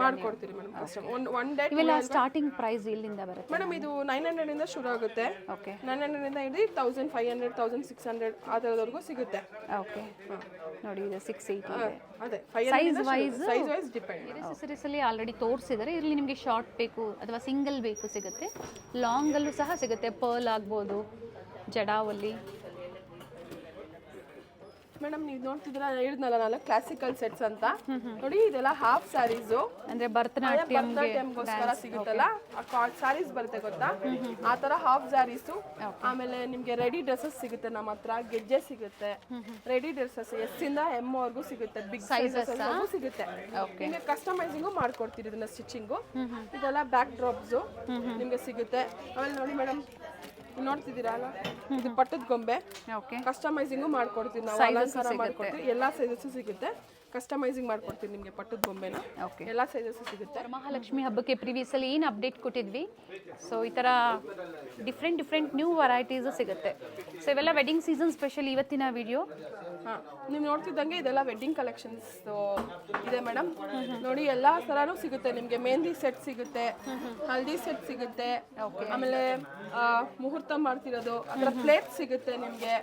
ಮೇಡಮ್. ಒನ್ ಡೇ ಇವೆಲ್ಲ ಸ್ಟಾರ್ಟಿಂಗ್ ಪ್ರೈಸ್ ಇಲ್ಲಿಂದ ಬರುತ್ತೆ ಮೇಡಮ್. ಇದು 900 ಇಂದ ಶುರು ಆಗುತ್ತೆ. ಓಕೆ 900 ಇಂದ ಹಿಡಿದು 1500, 1600 ಆ ಥರದವರೆಗೂ ಸಿಗುತ್ತೆ. ಓಕೆ ನೋಡಿ ಇದು 680 ಇದೆ. ಅದೇ ಸೈಜ್ ವೈಸ್ ಡಿಪೆಂಡ್. ಎಕ್ಸೆಸರೀಸ್ ಅಲ್ಲಿ ಆಲ್ರೆಡಿ ತೋರಿಸಿದ್ದಾರೆ. ಇಲ್ಲಿ ನಿಮಗೆ ಶಾರ್ಟ್ ಬೇಕು ಅಥವಾ ಸಿಂಗಲ್ ಬೇಕು ಸಿಗುತ್ತೆ, ಲಾಂಗ್ ಅಲ್ಲೂ ಸಹ ಸಿಗುತ್ತೆ. ಪರ್ಲ್ ಆಗ್ಬೋದು, ಜಡಾವಲ್ಲಿ. ಮೇಡಮ್ ನೀವು ನೋಡ್ತಿದ್ರೆ ಹೇಳಿದ್ನಲ್ಲ ನಾನು ಕ್ಲಾಸಿಕಲ್ ಸೆಟ್ಸ್ ಅಂತ. ನೋಡಿ ಇದೆಲ್ಲ ಹಾಫ್ ಸ್ಯಾರೀಸು, ಅಂದ್ರೆ ಭರತನಾಟ್ಯಂಗೋಸ್ಕರ ಸಿಗುತ್ತಲ್ಲ ಸ್ಯಾರೀಸ್ ಬರುತ್ತೆ ಗೊತ್ತಾ, ಆ ತರ ಹಾಫ್ ಸ್ಯಾರೀಸು. ಆಮೇಲೆ ನಿಮ್ಗೆ ರೆಡಿ ಡ್ರೆಸ್ಸಸ್ ಸಿಗುತ್ತೆ ನಮ್ಮ ಹತ್ರ. ಗೆಜ್ಜೆ ಸಿಗುತ್ತೆ, ರೆಡಿ ಡ್ರೆಸ್ಸಸ್ ಎಸ್ ಇಂದ ಎಮ್ ವರ್ಗೂ ಸಿಗುತ್ತೆ, ಬಿಗ್ ಸೈಜಸ್ ಸಿಗುತ್ತೆ. ನಿಮ್ಗೆ ಕಸ್ಟಮೈಸಿಂಗು ಮಾಡ್ಕೊಡ್ತೀರಿ ಇದನ್ನ ಸ್ಟಿಚಿಂಗು. ಇದೆಲ್ಲ ಬ್ಯಾಕ್ ಡ್ರಾಪ್ಸು ನಿಮ್ಗೆ ಸಿಗುತ್ತೆ. ಆಮೇಲೆ ನೋಡಿ ಮೇಡಮ್ ನೋಡ್ತಿದ್ದೀರಾ ಅಲ್ಲ, ಇದು ಪಟ್ಟದ ಗೊಂಬೆ. ಕಸ್ಟಮೈಸಿಂಗು ಮಾಡ್ಕೊಡ್ತೀವಿ ನಾವು, ಅಲಂಕಾರ ಮಾಡ್ಕೊಡ್ತೀವಿ. ಎಲ್ಲ ಸೈಜಸ್ ಸಿಗುತ್ತೆ, ಕಸ್ಟಮೈಸಿಂಗ್ ಮಾಡ್ಕೊಡ್ತೀವಿ ನಿಮಗೆ ಪಟ್ಟದ ಗೊಂಬೆನ. ಎಲ್ಲ ಸೈಜಸ್ ಸಿಗುತ್ತೆ. ಮಹಾಲಕ್ಷ್ಮಿ ಹಬ್ಬಕ್ಕೆ ಪ್ರೀವಿಯಸ್ ಅಲ್ಲಿ ಏನು ಅಪ್ಡೇಟ್ ಕೊಟ್ಟಿದ್ವಿ, ಸೊ ಈ ತರ ಡಿಫ್ರೆಂಟ್ ನ್ಯೂ ವೆರೈಟೀಸ್ ಸಿಗುತ್ತೆ. ಸೊ ಇವೆಲ್ಲ ವೆಡ್ಡಿಂಗ್ ಸೀಸನ್ ಸ್ಪೆಷಲ್ ಇವತ್ತಿನ ವಿಡಿಯೋ. ನೀವು ನೋಡ್ತಿದ್ದಂಗೆ ಇದೆಲ್ಲ ವೆಡ್ಡಿಂಗ್ ಕಲೆಕ್ಷನ್ಸ್ ಇದೆ ಮೇಡಮ್. ನೋಡಿ ಎಲ್ಲಾ ತರಾನು ಸಿಗುತ್ತೆ ನಿಮಗೆ. ಮೆಹಂದಿ ಸೆಟ್ ಸಿಗುತ್ತೆ, ಹಲ್ದಿ ಸೆಟ್ ಸಿಗುತ್ತೆ, ಆಮೇಲೆ ಮುಹೂರ್ತ ಮಾಡ್ತಿರೋದು ಅದರ ಪ್ಲೇಟ್ ಸಿಗುತ್ತೆ ನಿಮಗೆ.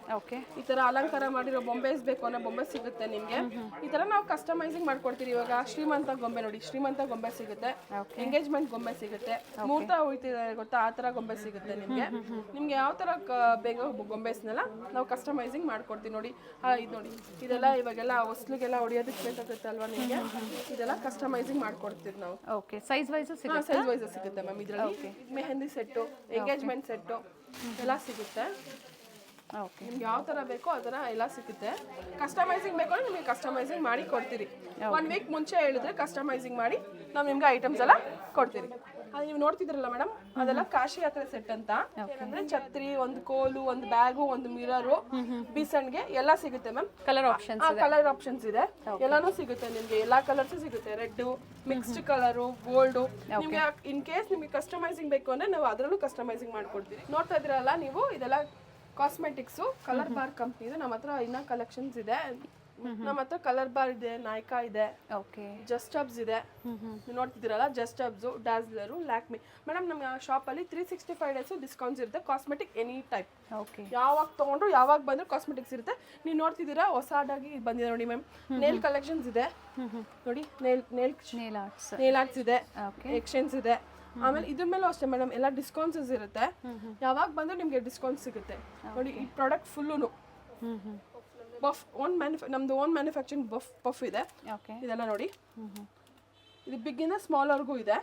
ಈ ತರ ಅಲಂಕಾರ ಮಾಡಿರೋ ಬೊಂಬೆಸ್ ಬೇಕು ಅನ್ನೋ ಬೊಂಬೆ ಸಿಗುತ್ತೆ ನಿಮಗೆ. ಈ ತರ ನಾವು ಕಸ್ಟಮೈಸಿಂಗ್ ಮಾಡ್ಕೊಡ್ತೀವಿ. ಇವಾಗ ಶ್ರೀಮಂತ ಗೊಂಬೆ ನೋಡಿ, ಶ್ರೀಮಂತ ಗೊಂಬೆ ಸಿಗುತ್ತೆ, ಎಂಗೇಜ್ಮೆಂಟ್ ಗೊಂಬೆ ಸಿಗುತ್ತೆ, ಮುಹೂರ್ತ ಹೋಯ್ತಿದ್ದಾರೆ ಗೊತ್ತಾ ಆ ತರ ಗೊಂಬೆ ಸಿಗುತ್ತೆ ನಿಮ್ಗೆ. ನಿಮ್ಗೆ ಯಾವ ತರ ಬೇಗ ಗೊಂಬೆಸ್ನೆಲ್ಲ ನಾವು ಕಸ್ಟಮೈಸಿಂಗ್ ಮಾಡ್ಕೊಡ್ತೀವಿ. ನೋಡಿ ಇದು ನೋಡಿ, ಇದೆಲ್ಲ ಇವಾಗೆಲ್ಲ ಹೊಸ್ಲಿಗೆಲ್ಲ ಹೊಡಿಯೋದಕ್ಕೆ ಬೇಕಾಗುತ್ತೆ ಅಲ್ವಾ ನಿಮಗೆ, ಇದೆಲ್ಲ ಕಸ್ಟಮೈಸಿಂಗ್ ಮಾಡ್ಕೊಡ್ತೀವಿ ನಾವು. ಓಕೆ ಸೈಜ್ ವೈಸ್ ಸಿಗುತ್ತೆ ಮ್ಯಾಮ್. ಇದರಲ್ಲಿ ಮೆಹಂದಿ ಸೆಟ್ಟು, ಎಂಗೇಜ್ಮೆಂಟ್ ಸೆಟ್ಟು ಎಲ್ಲ ಸಿಗುತ್ತೆ. ನಿಮ್ಗೆ ಯಾವ ತರ ಬೇಕೋ ಆ ತರ ಎಲ್ಲ ಸಿಗುತ್ತೆ. ಕಸ್ಟಮೈಸಿಂಗ್ ಬೇಕು ಅಂದ್ರೆ ನಿಮಗೆ ಕಸ್ಟಮೈಸಿಂಗ್ ಮಾಡಿ ಕೊಡ್ತೀರಿ. 1 ವೀಕ್ ಮುಂಚೆ ಹೇಳಿದ್ರೆ ಕಸ್ಟಮೈಸಿಂಗ್ ಮಾಡಿ ನಾವು ನಿಮ್ಗೆ ಐಟಮ್ಸ್ ಎಲ್ಲ ಕೊಡ್ತೀರಿ. ಅದು ನೀವು ನೋಡ್ತಿದ್ರಲ್ಲ ಮೇಡಮ್, ಅದೆಲ್ಲ ಕಾಶಿ ಯಾತ್ರೆ ಸೆಟ್ ಅಂತ. ಅಂದ್ರೆ ಛತ್ರಿ, ಒಂದು ಕೋಲು, ಒಂದು ಬ್ಯಾಗು, ಒಂದು ಮಿರರು, ಬೀಸಣ್ಗೆ ಎಲ್ಲ ಸಿಗುತ್ತೆ ಮ್ಯಾಮ್. ಕಲರ್ ಆಪ್ಷನ್ಸ್ ಇದೆ, ಎಲ್ಲಾನು ಸಿಗುತ್ತೆ ನಿಮ್ಗೆ. ಎಲ್ಲಾ ಕಲರ್ಸ್ ಸಿಗುತ್ತೆ, ರೆಡ್, ಮಿಕ್ಸ್ಡ್ ಕಲರು, ಗೋಲ್ಡು. ನಿಮ್ಗೆ ಇನ್ ಕೇಸ್ ನಿಮ್ಗೆ ಕಸ್ಟಮೈಸಿಂಗ್ ಬೇಕು ಅಂದ್ರೆ ನಾವು ಅದರಲ್ಲೂ ಕಸ್ಟಮೈಸಿಂಗ್ ಮಾಡ್ಕೊಡ್ತೀವಿ. ನೋಡ್ತಾ ಇದ್ರಲ್ಲ ನೀವು, ಇದೆಲ್ಲ ಕಾಸ್ಮೆಟಿಕ್ಸು, ಕಲರ್ ಬಾರ್ ಕಂಪ್ನಿದು. ನಮ್ಮ ಹತ್ರ ಇನ್ನ ಕಲೆಕ್ಷನ್ಸ್ ಇದೆ. ನಮ್ಮ ಹತ್ರ ಕಲರ್ ಬಾರ್ ಇದೆ, ನಾಯ್ಕಾ ಇದೆ, ಜಸ್ಟ್ ಹಬ್ಸ್ ಇದೆ. ನೋಡ್ತಿದ್ದೀರಲ್ಲ ಜಸ್ಟ್ ಹಬ್ಸು, ಡಾಸ್ಲರು, ಲ್ಯಾಕ್ಮಿ. ಮೇಡಮ್ ನಮ್ಮ ಶಾಪಲ್ಲಿ 365 ಡೇಸು ಡಿಸ್ಕೌಂಟ್ಸ್ ಇರುತ್ತೆ. ಕಾಸ್ಮೆಟಿಕ್ ಎನಿ ಟೈಪ್, ಯಾವಾಗ ತೊಗೊಂಡ್ರು ಯಾವಾಗ ಬಂದ್ರು ಕಾಸ್ಮೆಟಿಕ್ಸ್ ಇರುತ್ತೆ. ನೀವು ನೋಡ್ತಿದ್ದೀರಾ ಹೊಸದಾಗಿ ಬಂದಿದೆ ನೋಡಿ ಮ್ಯಾಮ್, ನೇಲ್ ಕಲೆಕ್ಷನ್ಸ್ ಇದೆ ನೋಡಿ. ನೇಲ್ ಆರ್ಟ್ಸ್ ಇದೆ, ಎಕ್ಸ್ಚೇಂಜ್ ಇದೆ. ಆಮೇಲೆ ಇದ್ರ ಮೇಲೂ ಅಷ್ಟೇ ಮೇಡಮ್ ಎಲ್ಲ ಡಿಸ್ಕೌಂಟ್ಸ್ ಇರುತ್ತೆ. ಯಾವಾಗ ಬಂದರೂ ನಿಮಗೆ ಡಿಸ್ಕೌಂಟ್ ಸಿಗುತ್ತೆ. ನೋಡಿ ಈ ಪ್ರಾಡಕ್ಟ್ ಫುಲ್ಲು ಬಫ್ ನಮ್ದು ಓನ್ ಮ್ಯಾನುಫ್ಯಾಕ್ಚರಿಂಗ್ ಪಫ್ ಇದೆ. ಓಕೆ. ಇದೆಲ್ಲ ನೋಡಿ, ಇದು ಬಿಗ್ಗಿಂದ ಸ್ಮಾಲ್ವರೆಗೂ ಇದೆ.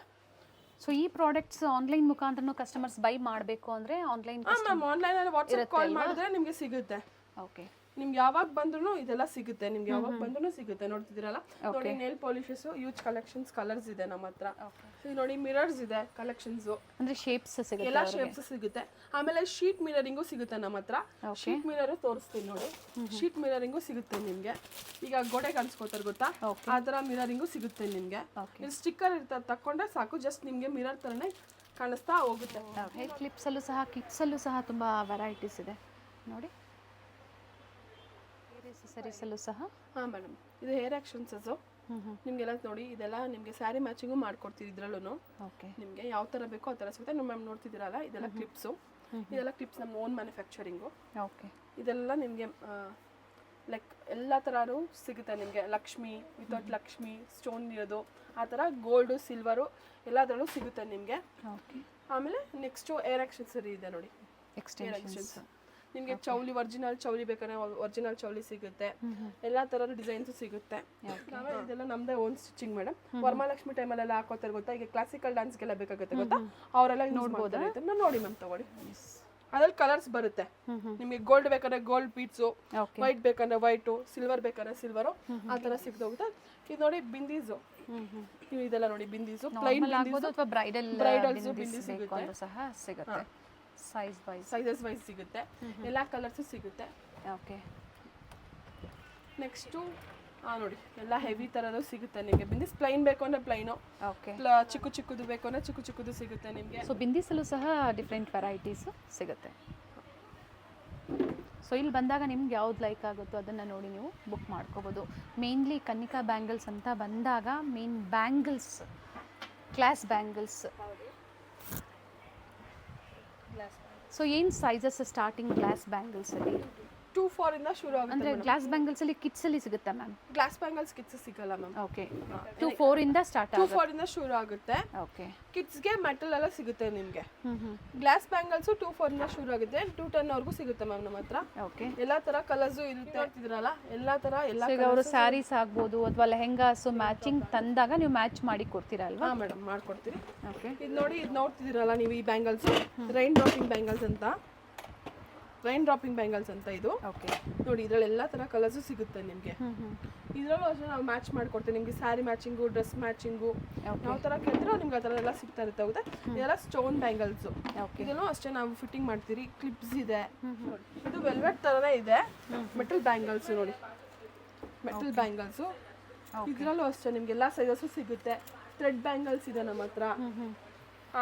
ಸೊ ಈ ಪ್ರಾಡಕ್ಟ್ಸ್ ಆನ್ಲೈನ್ ಮುಖಾಂತರನೂ ಕಸ್ಟಮರ್ಸ್ ಬೈ ಮಾಡಬೇಕು ಅಂದರೆ ಆನ್ಲೈನ್ ಮ್ಯಾಮ್ ಆನ್ಲೈನಲ್ಲಿ ವಾಟ್ಸಪ್ ಕಾಲ್ ಮಾಡಿದ್ರೆ ನಿಮಗೆ ಸಿಗುತ್ತೆ. ಓಕೆ. ನಿಮ್ಗೆ ಯಾವಾಗ ಬಂದ್ರೂ ಇದೆಲ್ಲ ಸಿಗುತ್ತೆ. ನಿಮ್ಗೆ ಯಾವಾಗ ಬಂದ್ರೂ ಸಿಗುತ್ತೆ. ನೋಡ್ತಿದ್ದೀರಲ್ಲ, ನೋಡಿ nail polishes use collections colours ಇದೆ ನಮ್ಮ ಹತ್ರ. ಇದು ನೋಡಿ ಮಿರರ್ಸ್ ಇದೆ ಕಲೆಕ್ಷನ್ಸ್, ಅಂದರೆ ಶೇಪ್ಸ್ ಸಿಗುತ್ತೆ, ಎಲ್ಲ ಶೇಪ್ಸ್ ಸಿಗುತ್ತೆ. ಆಮೇಲೆ ಶೀಟ್ ಮಿರರಿಂಗು ಸಿಗುತ್ತೆ ನಮ್ಮ ಹತ್ರ. ಶೀಟ್ ಮಿರರ್ ತೋರಿಸ್ತೀನಿ ನೋಡಿ, ಶೀಟ್ ಮಿರರಿಂಗು ಸಿಗುತ್ತೆ ನಿಮ್ಗೆ. ಈಗ ಗೋಡೆ ಕಾಣಿಸ್ಕೋತಾರೆ ಗೊತ್ತಾ, ಆ ಥರ ಮಿರರಿಂಗು ಸಿಗುತ್ತೆ ನಿಮ್ಗೆ. ಇಲ್ಲಿ ಸ್ಟಿಕ್ಕರ್ ಇರ್ತದೆ, ತಕೊಂಡ್ರೆ ಸಾಕು, ಜಸ್ಟ್ ನಿಮ್ಗೆ ಮಿರರ್ ಥರನೇ ಕಾಣಿಸ್ತಾ ಹೋಗುತ್ತೆ. ಹೇರ್ ಕ್ಲಿಪ್ಸಲ್ಲೂ ಸಹ ಕಿಟ್ಸಲ್ಲೂ ಸಹ ತುಂಬ ವೆರೈಟೀಸ್ ಇದೆ ನೋಡಿ. ಸರಿಸಲು ಸಹ ಹಾಂ ಮೇಡಮ್, ಇದು ಹೇರ್ ಆಕ್ಷನ್ಸು ನಿಮಗೆಲ್ಲ ನೋಡಿ. ಇದೆಲ್ಲ ನಿಮಗೆ ಸ್ಯಾರಿ ಮ್ಯಾಚಿಂಗು ಮಾಡ್ಕೊಡ್ತೀವಿ ಇದ್ರಲ್ಲೂ. ಓಕೆ. ನಿಮಗೆ ಯಾವ ಥರ ಬೇಕೋ ಆ ಥರ ಸಿಗುತ್ತೆ. ಮ್ಯಾಮ್ ನೋಡ್ತಿದ್ದೀರಲ್ಲ, ಇದೆಲ್ಲ ಕ್ಲಿಪ್ಸು, ಇದೆಲ್ಲ ಕ್ಲಿಪ್ಸ್ ನಮ್ಮ ಓನ್ ಮ್ಯಾನುಫ್ಯಾಕ್ಚರಿಂಗು. ಓಕೆ. ಇದೆಲ್ಲ ನಿಮಗೆ ಲೈಕ್ ಎಲ್ಲ ಥರನೂ ಸಿಗುತ್ತೆ ನಿಮಗೆ. ಲಕ್ಷ್ಮಿ ವಿತೌಟ್ ಲಕ್ಷ್ಮಿ ಸ್ಟೋನ್ ಇರೋದು, ಆ ಥರ ಗೋಲ್ಡು ಸಿಲ್ವರು ಎಲ್ಲದರಲ್ಲೂ ಸಿಗುತ್ತೆ ನಿಮಗೆ. ಓಕೆ. ಆಮೇಲೆ ನೆಕ್ಸ್ಟು ಏರ್ ಆಕ್ಷನ್ಸರಿ ಇದೆ ನೋಡಿ, ಎಕ್ಸ್ಟೆನ್ಷನ್ಸ್. ನಿಮಗೆ ಚೌಲಿ ಒರಿಜಿನಲ್ ಚೌಲಿ ಬೇಕಾದ್ರೆ ಒರಿಜಿನಲ್ ಚೌಲಿ ಸಿಗುತ್ತೆ. ಎಲ್ಲ ಥರದ ಡಿಸೈನ್ಸು ಸಿಗುತ್ತೆ. ಆಮೇಲೆ ಇದೆಲ್ಲ ನಮ್ಮದೇ ಓನ್ ಸ್ಟಿಚಿಂಗ್ ಮೇಡಮ್. ವರಮಹಾಲಕ್ಷ್ಮಿ ಟೈಮಲ್ಲೆಲ್ಲ ಹಾಕೋತಾರೆ ಗೊತ್ತಾ, ಈಗ ಕ್ಲಾಸಿಕಲ್ ಡ್ಯಾನ್ಸ್ಗೆಲ್ಲ ಬೇಕಾಗುತ್ತೆ ಗೊತ್ತಾ, ಅವರೆಲ್ಲ ನೋಡ್ಬೋದಾ. ನೋಡಿ ಮ್ಯಾಮ್ ತಗೊಳ್ಳಿ, ಅದ್ರಲ್ಲಿ ಕಲರ್ಸ್ ಬರುತ್ತೆ. ನಿಮಗೆ ಗೋಲ್ಡ್ ಬೇಕಾದ್ರೆ ಗೋಲ್ಡ್ ಬೀಡ್ಸು, ವೈಟ್ ಬೇಕಂದ್ರೆ ವೈಟು, ಸಿಲ್ವರ್ ಬೇಕಾದ್ರೆ ಸಿಲ್ವರು, ಆ ಥರ ಸಿಗ್ದೋಗುತ್ತೆ. ಇದು ನೋಡಿ ಬಿಂದೀಸು, ನೀವು ಇದೆಲ್ಲ ನೋಡಿ ಬಿಂದೀಸು, ಪ್ಲೈನ್ ಬಿಂದೀಸು ಅಥವಾ ಬ್ರೈಡಲ್ಸು ಬಿಂದಿ ಸಿಗುತ್ತೆ, ಸಹ ಸಿಗುತ್ತೆ. ಸೈಜಸ್ ವೈಸ್ ಸಿಗುತ್ತೆ, ಎಲ್ಲ ಕಲರ್ಸು ಸಿಗುತ್ತೆ. ಓಕೆ. ನೆಕ್ಸ್ಟು ನೋಡಿ ಎಲ್ಲ ಹೆವಿ ಥರದ್ದು ಸಿಗುತ್ತೆ ನಿಮಗೆ. ಬಿಂದಿಸ್ ಪ್ಲೈನ್ ಬೇಕು ಅಂದರೆ ಪ್ಲೈನು, ಓಕೆ. ಚಿಕ್ಕ ಚಿಕ್ಕದು ಬೇಕು ಅಂದರೆ ಚಿಕ್ಕ ಚಿಕ್ಕದು ಸಿಗುತ್ತೆ ನಿಮಗೆ. ಸೊ ಬಿಂದೀಸಲ್ಲೂ ಸಹ ಡಿಫ್ರೆಂಟ್ ವೆರೈಟೀಸ್ ಸಿಗುತ್ತೆ. ಸೊ ಇಲ್ಲಿ ಬಂದಾಗ ನಿಮ್ಗೆ ಯಾವ್ದು ಲೈಕ್ ಆಗುತ್ತೋ ಅದನ್ನು ನೋಡಿ ನೀವು ಬುಕ್ ಮಾಡ್ಕೋಬೋದು. ಮೇನ್ಲಿ ಕನ್ನಿಕಾ ಬ್ಯಾಂಗಲ್ಸ್ ಅಂತ ಬಂದಾಗ main bangles, glass bangles. So ಏನು ಸೈಜಸ್ ಸ್ಟಾರ್ಟಿಂಗ್ ಗ್ಲಾಸ್ ಬ್ಯಾಂಗಲ್ಸಲ್ಲಿ? 2-4 ಇಂದ ಶುರು ಆಗುತ್ತೆ. ಅಂದರೆ ಗ್ಲಾಸ್ ಬ್ಯಾಂಗಲ್ಸಲ್ಲಿ ಕಿಟ್ಸಲ್ಲಿ ಸಿಗುತ್ತಾ ಮ್ಯಾಮ್? ಗ್ಲಾಸ್ ಬ್ಯಾಂಗಲ್ಸ್ ಕಿಟ್ಸ್ ಸಿಗಲ್ಲ ಮ್ಯಾಮ್. ಓಕೆ. 2-4 ಇಂದ ಸ್ಟಾರ್ಟ್ ಆಗುತ್ತೆ. 2-4 ಇಂದ ಶುರು ಆಗುತ್ತೆ. ಓಕೆ. ಕಿಡ್ಸ್ಗೆ ಮೆಟಲ್ ಎಲ್ಲ ಸಿಗುತ್ತೆ ನಿಮಗೆ. ಗ್ಲಾಸ್ ಬ್ಯಾಂಗಲ್ಸು 2-4 ಇಂದ ಶುರು ಆಗುತ್ತೆ, 2-10 ವರೆಗೂ ಸಿಗುತ್ತೆ ಮ್ಯಾಮ್ ನಮ್ಮ ಹತ್ರ. ಓಕೆ. ಎಲ್ಲ ಥರ ಕಲರ್ಸು ಇರುತ್ತೆ. ನೋಡ್ತಿದ್ರಲ್ಲ ಎಲ್ಲ ಥರ ಎಲ್ಲ. ಈಗ ಅವರು ಸ್ಯಾರೀಸ್ ಆಗ್ಬೋದು ಅಥವಾ ಲೆಹೆಂಗಾಸು ಮ್ಯಾಚಿಂಗ್ ತಂದಾಗ ನೀವು ಮ್ಯಾಚ್ ಮಾಡಿ ಕೊಡ್ತೀರಾ ಅಲ್ವಾ? ಹಾಂ ಮೇಡಮ್, ಮಾಡ್ಕೊಡ್ತೀವಿ. ಓಕೆ. ಇದು ನೋಡಿ, ಇದು ನೋಡ್ತಿದ್ದೀರಲ್ಲ ನೀವು, ಈ ಬ್ಯಾಂಗಲ್ಸು ರೈನ್ ಡ್ರಾಪಿಂಗ್ ಬ್ಯಾಂಗಲ್ಸ್ ಅಂತ, ರೈನ್ ಡ್ರಾಪಿಂಗ್ ಬ್ಯಾಂಗಲ್ಸ್ ಅಂತ ಇದು. ಓಕೆ. ನೋಡಿ ಇದರಲ್ಲಿ ಎಲ್ಲ ಥರ ಕಲರ್ಸು ಸಿಗುತ್ತೆ ನಿಮಗೆ. ಇದರಲ್ಲೂ ಅಷ್ಟೇ ನಾವು ಮ್ಯಾಚ್ ಮಾಡ್ಕೊಡ್ತೀವಿ ನಿಮಗೆ. ಸ್ಯಾರಿ ಮ್ಯಾಚಿಂಗು, ಡ್ರೆಸ್ ಮ್ಯಾಚಿಂಗು, ಯಾವ ಥರ ಕೇಳಿದ್ರೆ ನಿಮ್ಗೆ ಆ ಥರ ಎಲ್ಲ ಸಿಗ್ತಾ ಇರುತ್ತೆ. ಹೌದಾ, ಇದೆಲ್ಲ ಸ್ಟೋನ್ ಬ್ಯಾಂಗಲ್ಸು. ಇದನ್ನು ಅಷ್ಟೇ ನಾವು ಫಿಟ್ಟಿಂಗ್ ಮಾಡ್ತೀರಿ. ಕ್ಲಿಪ್ಸ್ ಇದೆ, ಇದು ವೆಲ್ವೆಟ್ ಥರನೇ ಇದೆ. ಮೆಟಲ್ ಬ್ಯಾಂಗಲ್ಸು ನೋಡಿ, ಮೆಟಲ್ ಬ್ಯಾಂಗಲ್ಸು. ಇದರಲ್ಲೂ ಅಷ್ಟೇ ನಿಮ್ಗೆ ಎಲ್ಲ ಸೈಜಸ್ಸು ಸಿಗುತ್ತೆ. ಥ್ರೆಡ್ ಬ್ಯಾಂಗಲ್ಸ್ ಇದೆ ನಮ್ಮ ಹತ್ರ.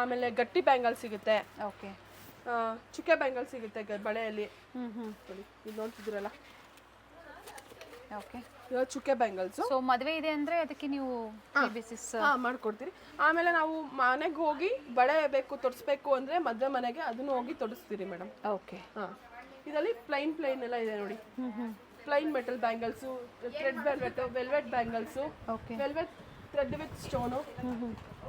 ಆಮೇಲೆ ಗಟ್ಟಿ ಬ್ಯಾಂಗಲ್ಸ್ ಸಿಗುತ್ತೆ. ಓಕೆ. ಚುಕ್ಕೆ ಬ್ಯಾಂಗಲ್ಸ್ ಸಿಗುತ್ತೆ ಬಳೆಯಲ್ಲಿ. ನೋಡಿ ಇದು ನೋಡ್ತಿದ್ದೀರಲ್ಲ, ಓಕೆ. ಇವಾಗ ಚುಕ್ಕೆ ಬ್ಯಾಂಗಲ್ಸು. ಸೊ ಮದುವೆ ಇದೆ ಅಂದರೆ ಅದಕ್ಕೆ ನೀವು ಬೇಸಿಸ್ ಮಾಡ್ಕೊಡ್ತೀರಿ. ಆಮೇಲೆ ನಾವು ಮನೆಗೆ ಹೋಗಿ ಬಳೆ ಬೇಕು ತೊಡಿಸ್ಬೇಕು ಅಂದರೆ ಮದುವೆ ಮನೆಗೆ ಅದನ್ನು ಹೋಗಿ ತೊಡಿಸ್ತೀರಿ ಮೇಡಮ್. ಓಕೆ. ಹಾಂ, ಇದರಲ್ಲಿ ಪ್ಲೈನ್ ಎಲ್ಲ ಇದೆ ನೋಡಿ. Plain metal bangles, thread velvet bangles, velvet thread with stone,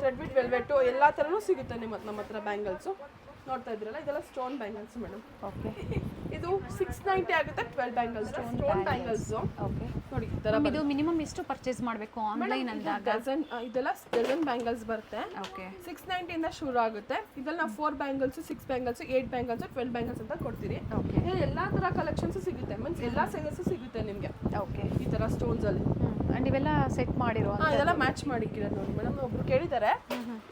thread with velvet, ಎಲ್ಲ ಥರನೂ ಸಿಗುತ್ತೆ ನಮ್ಮ ಹತ್ರ ಬ್ಯಾಂಗಲ್ಸು. ನೋಡ್ತಾ ಇದ್ರಲ್ಲ, ಇದೆಲ್ಲ ಸ್ಟೋನ್ ಬ್ಯಾಂಗಲ್ಸ್ ಮೇಡಮ್. ಓಕೆ. ಇದು 690 ಆಗುತ್ತೆ. 12 ಬ್ಯಾಂಗಲ್ಸ್, ಸ್ಟೋನ್ ಬ್ಯಾಂಗಲ್ಸ್. ಓಕೆ. ನೋಡಿ ಈ ಥರ. ಇದು ಮಿನಿಮಮ್ ಎಷ್ಟು ಪರ್ಚೇಸ್ ಮಾಡಬೇಕು ಆನ್ಲೈನ್ ಅಂದಾಗ? ಡಜನ್, ಇದೆಲ್ಲ ಡಜನ್ ಬ್ಯಾಂಗಲ್ಸ್ ಬರುತ್ತೆ. ಓಕೆ. 690 ಇಂದ ಶುರು ಆಗುತ್ತೆ. ಇದೆಲ್ಲ ನಾವು 4 ಬ್ಯಾಂಗಲ್ಸ್, 6 ಬ್ಯಾಂಗಲ್ಸ್, 8 ಬ್ಯಾಂಗಲ್ಸ್, 12 ಬ್ಯಾಂಗಲ್ಸ್ ಅಂತ ಕೊಡ್ತೀರಿ. ಓಕೆ. ಎಲ್ಲ ಥರ ಕಲೆಕ್ಷನ್ಸ್ ಸಿಗುತ್ತೆ, ಮೀನ್ಸ್ ಎಲ್ಲ ಸೈಜಸ್ ಸಿಗುತ್ತೆ ನಿಮಗೆ. ಓಕೆ. ಈ ಥರ ಸ್ಟೋನ್ಸಲ್ಲಿ. ಆ್ಯಂಡ್ ಇವೆಲ್ಲ ಸೆಟ್ ಮಾಡಿರೋ ಇದೆಲ್ಲ ಮ್ಯಾಚ್ ಮಾಡಿಕ್ಕಿರೋದು ನೋಡಿ ಮೇಡಮ್. ಒಬ್ರು ಕೇಳಿದ್ದಾರೆ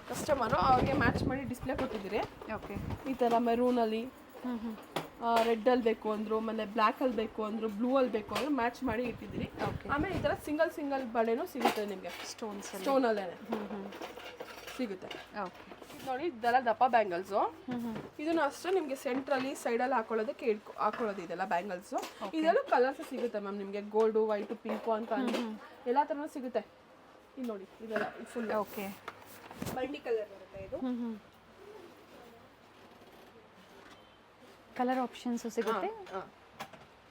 ಕಸ್ಟಮರು, ಅವ್ರಿಗೆ ಮ್ಯಾಚ್ ಮಾಡಿ ಡಿಸ್ಪ್ಲೇ ಕೊಟ್ಟಿದ್ದೀರಿ. ಓಕೆ. ಈ ಥರ ಮೆರೂನಲ್ಲಿ, ರೆಡ್ಡಲ್ಲಿ ಬೇಕು ಅಂದರು, ಆಮೇಲೆ ಬ್ಲ್ಯಾಕಲ್ಲಿ ಬೇಕು ಅಂದರು, ಬ್ಲೂ ಅಲ್ಲಿ ಬೇಕು ಅಂದರು, ಮ್ಯಾಚ್ ಮಾಡಿ ಇಟ್ಟಿದ್ದೀರಿ. ಆಮೇಲೆ ಈ ಥರ ಸಿಂಗಲ್ ಬಳೆನೂ ಸಿಗುತ್ತೆ ನಿಮಗೆ. ಸ್ಟೋನಲ್ಲೇ ಸಿಗುತ್ತೆ. ಓಕೆ. ನೋಡಿ ಇದೆಲ್ಲ ದಪ್ಪ ಬ್ಯಾಂಗಲ್ಸು. ಇದನ್ನು ಅಷ್ಟೇ ನಿಮಗೆ ಸೆಂಟ್ರಲ್ಲಿ ಸೈಡಲ್ಲಿ ಹಾಕೊಳ್ಳೋದಕ್ಕೆ ಹಾಕೊಳ್ಳೋದು. ಇದೆಲ್ಲ ಬ್ಯಾಂಗಲ್ಸು. ಇದೆಲ್ಲ ಕಲರ್ಸ್ ಸಿಗುತ್ತೆ ಮ್ಯಾಮ್ ನಿಮಗೆ. ಗೋಲ್ಡು, ವೈಟು, ಪಿಂಕು ಅಂತ ಎಲ್ಲ ಥರನೂ ಸಿಗುತ್ತೆ. ಇದು ನೋಡಿ, ಇದೆಲ್ಲ ಫುಲ್. ಓಕೆ. ಮಲ್ಟಿ ಕಲರ್ ಬರುತ್ತೆ ಇದು. ಕಲರ್ ಆಪ್ಷನ್ಸ್ ಸಿಗುತ್ತೆ.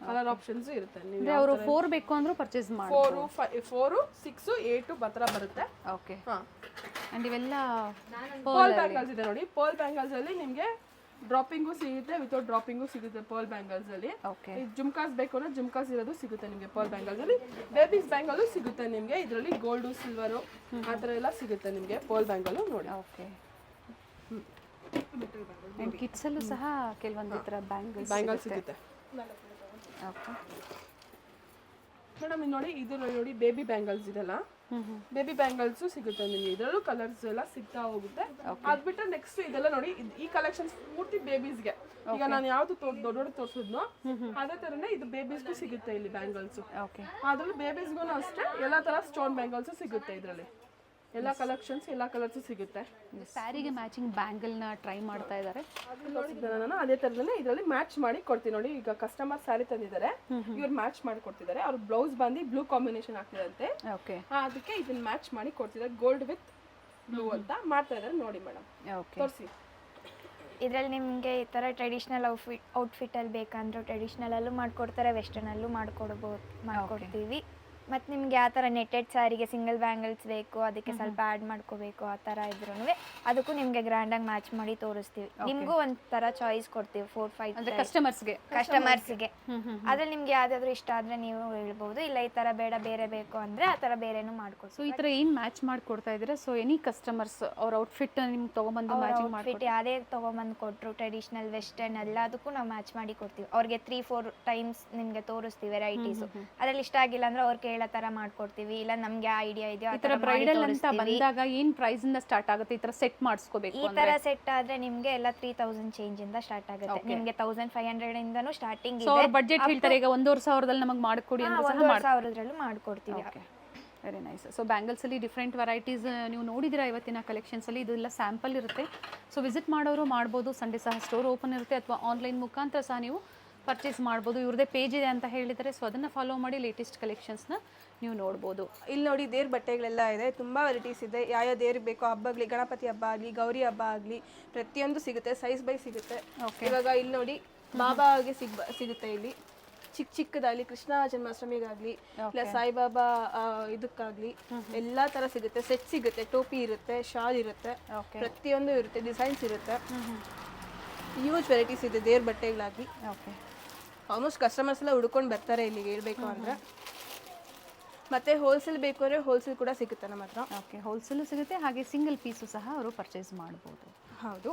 ಕಲರ್ ಆಪ್ಷನ್ಸ್ ಇರುತ್ತೆ. ಅಂದ್ರೆ ಅವರು 4 ಬೇಕು ಅಂದ್ರೂ ಪರ್ಚೇಸ್ ಮಾಡಿ. 4, 5, 4, 6, 8 ಆ ಥರ ಬರುತ್ತೆ. ಓಕೆ. ಹಾಂ. ಆ್ಯಂಡ್ ಇವೆಲ್ಲ ಪರ್ಲ್ ಬ್ಯಾಂಗಲ್ಸ್ ಇದೆ ನೋಡಿ. ಪರ್ಲ್ ಬ್ಯಾಂಗಲ್ಸ್ ಅಲ್ಲಿ ನಿಮಗೆ ಡ್ರಾಪಿಂಗು ಸಿಗುತ್ತೆ, ವಿತೌಟ್ ಡ್ರಾಪಿಂಗು ಸಿಗುತ್ತೆ ಪರ್ಲ್ ಬ್ಯಾಂಗಲ್ಸ್ ಅಲ್ಲಿ. ಓಕೆ. ಈ ಜುಮ್ಕಾಸ್ ಬೇಕು ಅಂದ್ರೆ ಜುಮ್ಕಾಸ್ ಇರೋದು ಸಿಗುತ್ತೆ ನಿಮಗೆ ಪರ್ಲ್ ಬ್ಯಾಂಗಲ್ಸ್ ಅಲ್ಲಿ. ಬೇಬೀಸ್ ಬ್ಯಾಂಗಲ್ ಸಿಗುತ್ತೆ ನಿಮಗೆ, ಇದರಲ್ಲಿ ಗೋಲ್ಡು ಸಿಲ್ವರು ಆ ಥರ ಎಲ್ಲ ಸಿಗುತ್ತೆ ನಿಮಗೆ ಪರ್ಲ್ ಬ್ಯಾಂಗಲ್ ನೋಡಿ. ಓಕೆ. ಆ್ಯಂಡ್ ಕಿಡ್ಸಲ್ಲೂ ಸಹ ಕೆಲವೊಂದು ಈ ಥರ ಬ್ಯಾಂಗಲ್ ಸಿಗುತ್ತೆ. ಓಕೆ ಮೇಡಮ್ ನೋಡಿ, ಇದು ನೋಡಿ ಬೇಬಿ ಬ್ಯಾಂಗಲ್ಸ್ ಇದೆಲ್ಲ, ಬೇಬಿ ಬ್ಯಾಂಗಲ್ಸ್ ಸಿಗುತ್ತೆ ನಿಮಗೆ. ಇದರಲ್ಲೂ ಕಲರ್ಸ್ ಎಲ್ಲ ಸಿಗ್ತಾ ಹೋಗುತ್ತೆ. ಅದ್ಬಿಟ್ರೆ ನೆಕ್ಸ್ಟ್ ಇದೆಲ್ಲ ನೋಡಿ, ಈ ಕಲೆಕ್ಷನ್ಸ್ ಪೂರ್ತಿ ಬೇಬೀಸ್ಗೆ. ಈಗ ನಾನು ಯಾವ್ದು ದೊಡ್ಡ ತೋರಿಸಿದ್ನೋ ಅದೇ ತರನೇ ಇದು ಬೇಬೀಸ್ಗೂ ಸಿಗುತ್ತೆ ಇಲ್ಲಿ ಬ್ಯಾಂಗಲ್ಸ್. ಓಕೆ. ಅದ್ರಲ್ಲಿ ಬೇಬೀಸ್ಗೂ ಅಷ್ಟೇ ಎಲ್ಲ ತರ ಸ್ಟೋನ್ ಬ್ಯಾಂಗಲ್ಸ್ ಸಿಗುತ್ತೆ ಇದರಲ್ಲಿ. ಎಲ್ಲ ಕಲೆಕ್ಷನ್ಸ್ ಎಲ್ಲ ಕಲರ್ಸ್ ಸಿಗುತ್ತೆ. ಸ್ಯಾರಿಗೆ ಮ್ಯಾಚಿಂಗ್ ಬ್ಯಾಂಗಲ್ನ ಟ್ರೈ ಮಾಡ್ತಾ ಇದ್ದಾರೆ. ನಾನು ಅದೇ ತರದಲ್ಲೇ ಇದರಲ್ಲಿ ಮ್ಯಾಚ್ ಮಾಡಿ ಕೊಡ್ತೀನಿ ನೋಡಿ. ಈಗ ಕಸ್ಟಮರ್ ಸ್ಯಾರಿ ತಂದಿದ್ದಾರೆ, ಇವ್ರು ಮ್ಯಾಚ್ ಮಾಡಿ ಕೊಡ್ತಿದ್ದಾರೆ. ಅವ್ರ ಬ್ಲೌಸ್ ಬಂದು ಬ್ಲೂ ಕಾಂಬಿನೇಷನ್ ಆಗ್ತಿದಂತೆ, ಓಕೆ. ಅದಕ್ಕೆ ಇದನ್ನ ಮ್ಯಾಚ್ ಮಾಡಿ ಕೊಡ್ತಿದ್ದಾರೆ. ಗೋಲ್ಡ್ ವಿತ್ ಬ್ಲೂ ಅಂತ ಮಾಡ್ತಾ ಇದ್ದಾರೆ ನೋಡಿ ಮೇಡಮ್. ಓಕೆ. ತೋರಿಸಿ. ಇದರಲ್ಲಿ ನಿಮಗೆ ಈ ಥರ ಟ್ರೆಡಿಷ್ನಲ್ ಔಟ್ಫಿಟ್ಟಲ್ಲಿ ಬೇಕಂದ್ರೆ ಟ್ರೆಡಿಷ್ನಲಲ್ಲೂ ಮಾಡಿಕೊಡ್ತಾರೆ, ವೆಸ್ಟರ್ನಲ್ಲೂ ಮಾಡ್ಕೊಡ್ತೀವಿ. ಮತ್ತು ನಿಮ್ಗೆ ಯಾವ ಥರ ನೆಟ್ಟೆಡ್ ಸ್ಯಾರಿಗೆ ಸಿಂಗಲ್ ಬ್ಯಾಂಗಲ್ಸ್ ಬೇಕು, ಅದಕ್ಕೆ ಸ್ವಲ್ಪ ಆ್ಯಡ್ ಮಾಡ್ಕೋಬೇಕು ಆ ಥರ ಇದ್ರೂ ಅದಕ್ಕೂ ನಿಮಗೆ ಗ್ರ್ಯಾಂಡಾಗಿ ಮ್ಯಾಚ್ ಮಾಡಿ ತೋರಿಸ್ತೀವಿ. ನಿಮಗೂ ಒಂಥರ ಚಾಯ್ಸ್ ಕೊಡ್ತೀವಿ 4-5 ಅಂದರೆ ಕಸ್ಟಮರ್ಸ್ಗೆ. ಅದ್ರಲ್ಲಿ ನಿಮ್ಗೆ ಯಾವುದಾದ್ರೂ ಇಷ್ಟ ಆದರೆ ನೀವು ಹೇಳ್ಬೋದು, ಇಲ್ಲ ಈ ಥರ ಬೇಡ ಬೇರೆ ಬೇಕು ಅಂದರೆ ಆ ಥರ ಬೇರೆನೂ ಮಾಡ್ಕೊಡ್ತೀವಿ. ಸೊ ಈ ಥರ ಏನು ಮ್ಯಾಚ್ ಮಾಡಿಕೊಡ್ತಾ ಇದ್ದೀರಾ? ಸೊ ಎನಿ ಕಸ್ಟಮರ್ಸ್ ಅವ್ರ ಔಟ್ಫಿಟ್ ನಿಮ್ಗೆ ತೊಗೊಂಬಂದು ಮ್ಯಾಚಿಂಗ್ ಔಟ್ಫಿಟ್ ಯಾವುದೇ ತೊಗೊಂಬಂದು ಕೊಟ್ಟರು, ಟ್ರೆಡಿಷ್ನಲ್ ವೆಸ್ಟರ್ನ್ ಎಲ್ಲದಕ್ಕೂ ನಾವು ಮ್ಯಾಚ್ ಮಾಡಿ ಕೊಡ್ತೀವಿ. ಅವ್ರಿಗೆ 3-4 ಟೈಮ್ಸ್ ನಿಮಗೆ ತೋರಿಸ್ತೀವಿ ವೆರೈಟೀಸು. ಅದ್ರಲ್ಲಿ ಇಷ್ಟ ಆಗಿಲ್ಲ ಅಂದರೆ ಅವ್ರು ಕೇಳೋ ಥರ ಮಾಡ್ಕೊಡ್ತೀವಿ. ಇಲ್ಲ ನಮಗೆ ಐಡಿಯಾ ಇದೆಯೋ ಈ ಥರ ಬ್ರೈಡಲ್ ಅಂತ ಬಂದಾಗ ಏನು ಪ್ರೈಸಿಂದ ಸ್ಟಾರ್ಟ್ ಆಗುತ್ತೆ? ಈ ಥರ ಸೆಟ್ ಮಾಡಿಸ್ಕೋಬೇಕು ಈ ಥರ ಸೆಟ್ ಆದರೆ ನಿಮಗೆ ಎಲ್ಲ 3000 ಚೇಂಜಿಂದ ಸ್ಟಾರ್ಟ್ ಆಗುತ್ತೆ. ನಿಮಗೆ 1500 ಇಂದನೂ ಸ್ಟಾರ್ಟಿಂಗ್ ಸೊ ಅವ್ರ ಬಡ್ಜೆಟ್ ಹೇಳ್ತಾರೆ, ಈಗ 1500 ನಮಗೆ ಮಾಡಿಕೊಡಿ ಅಂತ ಸಹ 1000 ಮಾಡ್ಕೊಡ್ತೀವಿ. Very nice. ಸೊ ಬ್ಯಾಂಗಲ್ಸಲ್ಲಿ ಡಿಫ್ರೆಂಟ್ ವೆರೈಟೀಸ್ ನೀವು ನೋಡಿದ್ದೀರಾ ಇವತ್ತಿನ ಕಲೆಕ್ಷನ್ಸಲ್ಲಿ. ಇದೆಲ್ಲ ಸ್ಯಾಂಪಲ್ ಇರುತ್ತೆ. ಸೊ ವಿಸಿಟ್ ಮಾಡೋರು ಮಾಡ್ಬೋದು. ಸಂಡೇ ಸಹ ಸ್ಟೋರ್ ಓಪನ್ ಇರುತ್ತೆ, ಅಥವಾ ಆನ್ಲೈನ್ ಮುಖಾಂತರ ಸಹ ನೀವು ಪರ್ಚೇಸ್ ಮಾಡ್ಬೋದು. ಇವ್ರದೇ ಪೇಜ್ ಇದೆ ಅಂತ ಹೇಳಿದರೆ, ಸೊ ಅದನ್ನು ಫಾಲೋ ಮಾಡಿ ಲೇಟೆಸ್ಟ್ ಕಲೆಕ್ಷನ್ಸ್ನ ನೀವು ನೋಡ್ಬೋದು. ಇಲ್ಲಿ ನೋಡಿ ದೇವ್ರ ಬಟ್ಟೆಗಳೆಲ್ಲ ಇದೆ, ತುಂಬ ವೆರೈಟೀಸ್ ಇದೆ. ಯಾವ ದೇವ್ರಿಗೆ ಬೇಕೋ ಹಬ್ಬಗಲಿ, ಗಣಪತಿ ಹಬ್ಬ ಆಗಲಿ, ಗೌರಿ ಹಬ್ಬ ಆಗಲಿ, ಪ್ರತಿಯೊಂದು ಸಿಗುತ್ತೆ. ಸೈಜ್ ಬೈ ಸಿಗುತ್ತೆ. ಇವಾಗ ಇಲ್ಲಿ ನೋಡಿ ಬಾಬಾಗೆ ಸಿಗುತ್ತೆ. ಇಲ್ಲಿ ಚಿಕ್ಕದಾಗಲಿ, ಕೃಷ್ಣ ಜನ್ಮಾಷ್ಟಮಿಗಾಗಲಿ, ಇಲ್ಲ ಸಾಯಿಬಾಬಾ ಇದಕ್ಕಾಗಲಿ ಎಲ್ಲ ಥರ ಸಿಗುತ್ತೆ. ಸೆಟ್ ಸಿಗುತ್ತೆ, ಟೋಪಿ ಇರುತ್ತೆ, ಶಾಲ್ ಇರುತ್ತೆ, ಪ್ರತಿಯೊಂದು ಇರುತ್ತೆ, ಡಿಸೈನ್ಸ್ ಇರುತ್ತೆ. ಯೂಜ್ ವೆರೈಟೀಸ್ ಇದೆ ದೇವ್ರ ಬಟ್ಟೆಗಳಾಗಲಿ. ಓಕೆ. ಆಲ್ಮೋಸ್ಟ್ ಕಸ್ಟಮರ್ಸ್ ಎಲ್ಲ ಹುಡ್ಕೊಂಡು ಬರ್ತಾರೆ ಇಲ್ಲಿಗೆ ಹೇಳ್ಬೇಕು ಅಂದರೆ. ಮತ್ತು ಹೋಲ್ಸೇಲ್ ಬೇಕು ಅಂದರೆ ಹೋಲ್ಸೇಲ್ ಕೂಡ ಸಿಗುತ್ತೆ ನಮ್ಮ ಹತ್ರ. ಓಕೆ. ಹೋಲ್ಸೇಲು ಸಿಗುತ್ತೆ, ಹಾಗೆ ಸಿಂಗಲ್ ಪೀಸು ಸಹ ಅವರು ಪರ್ಚೇಸ್ ಮಾಡ್ಬೋದು. ಹೌದು.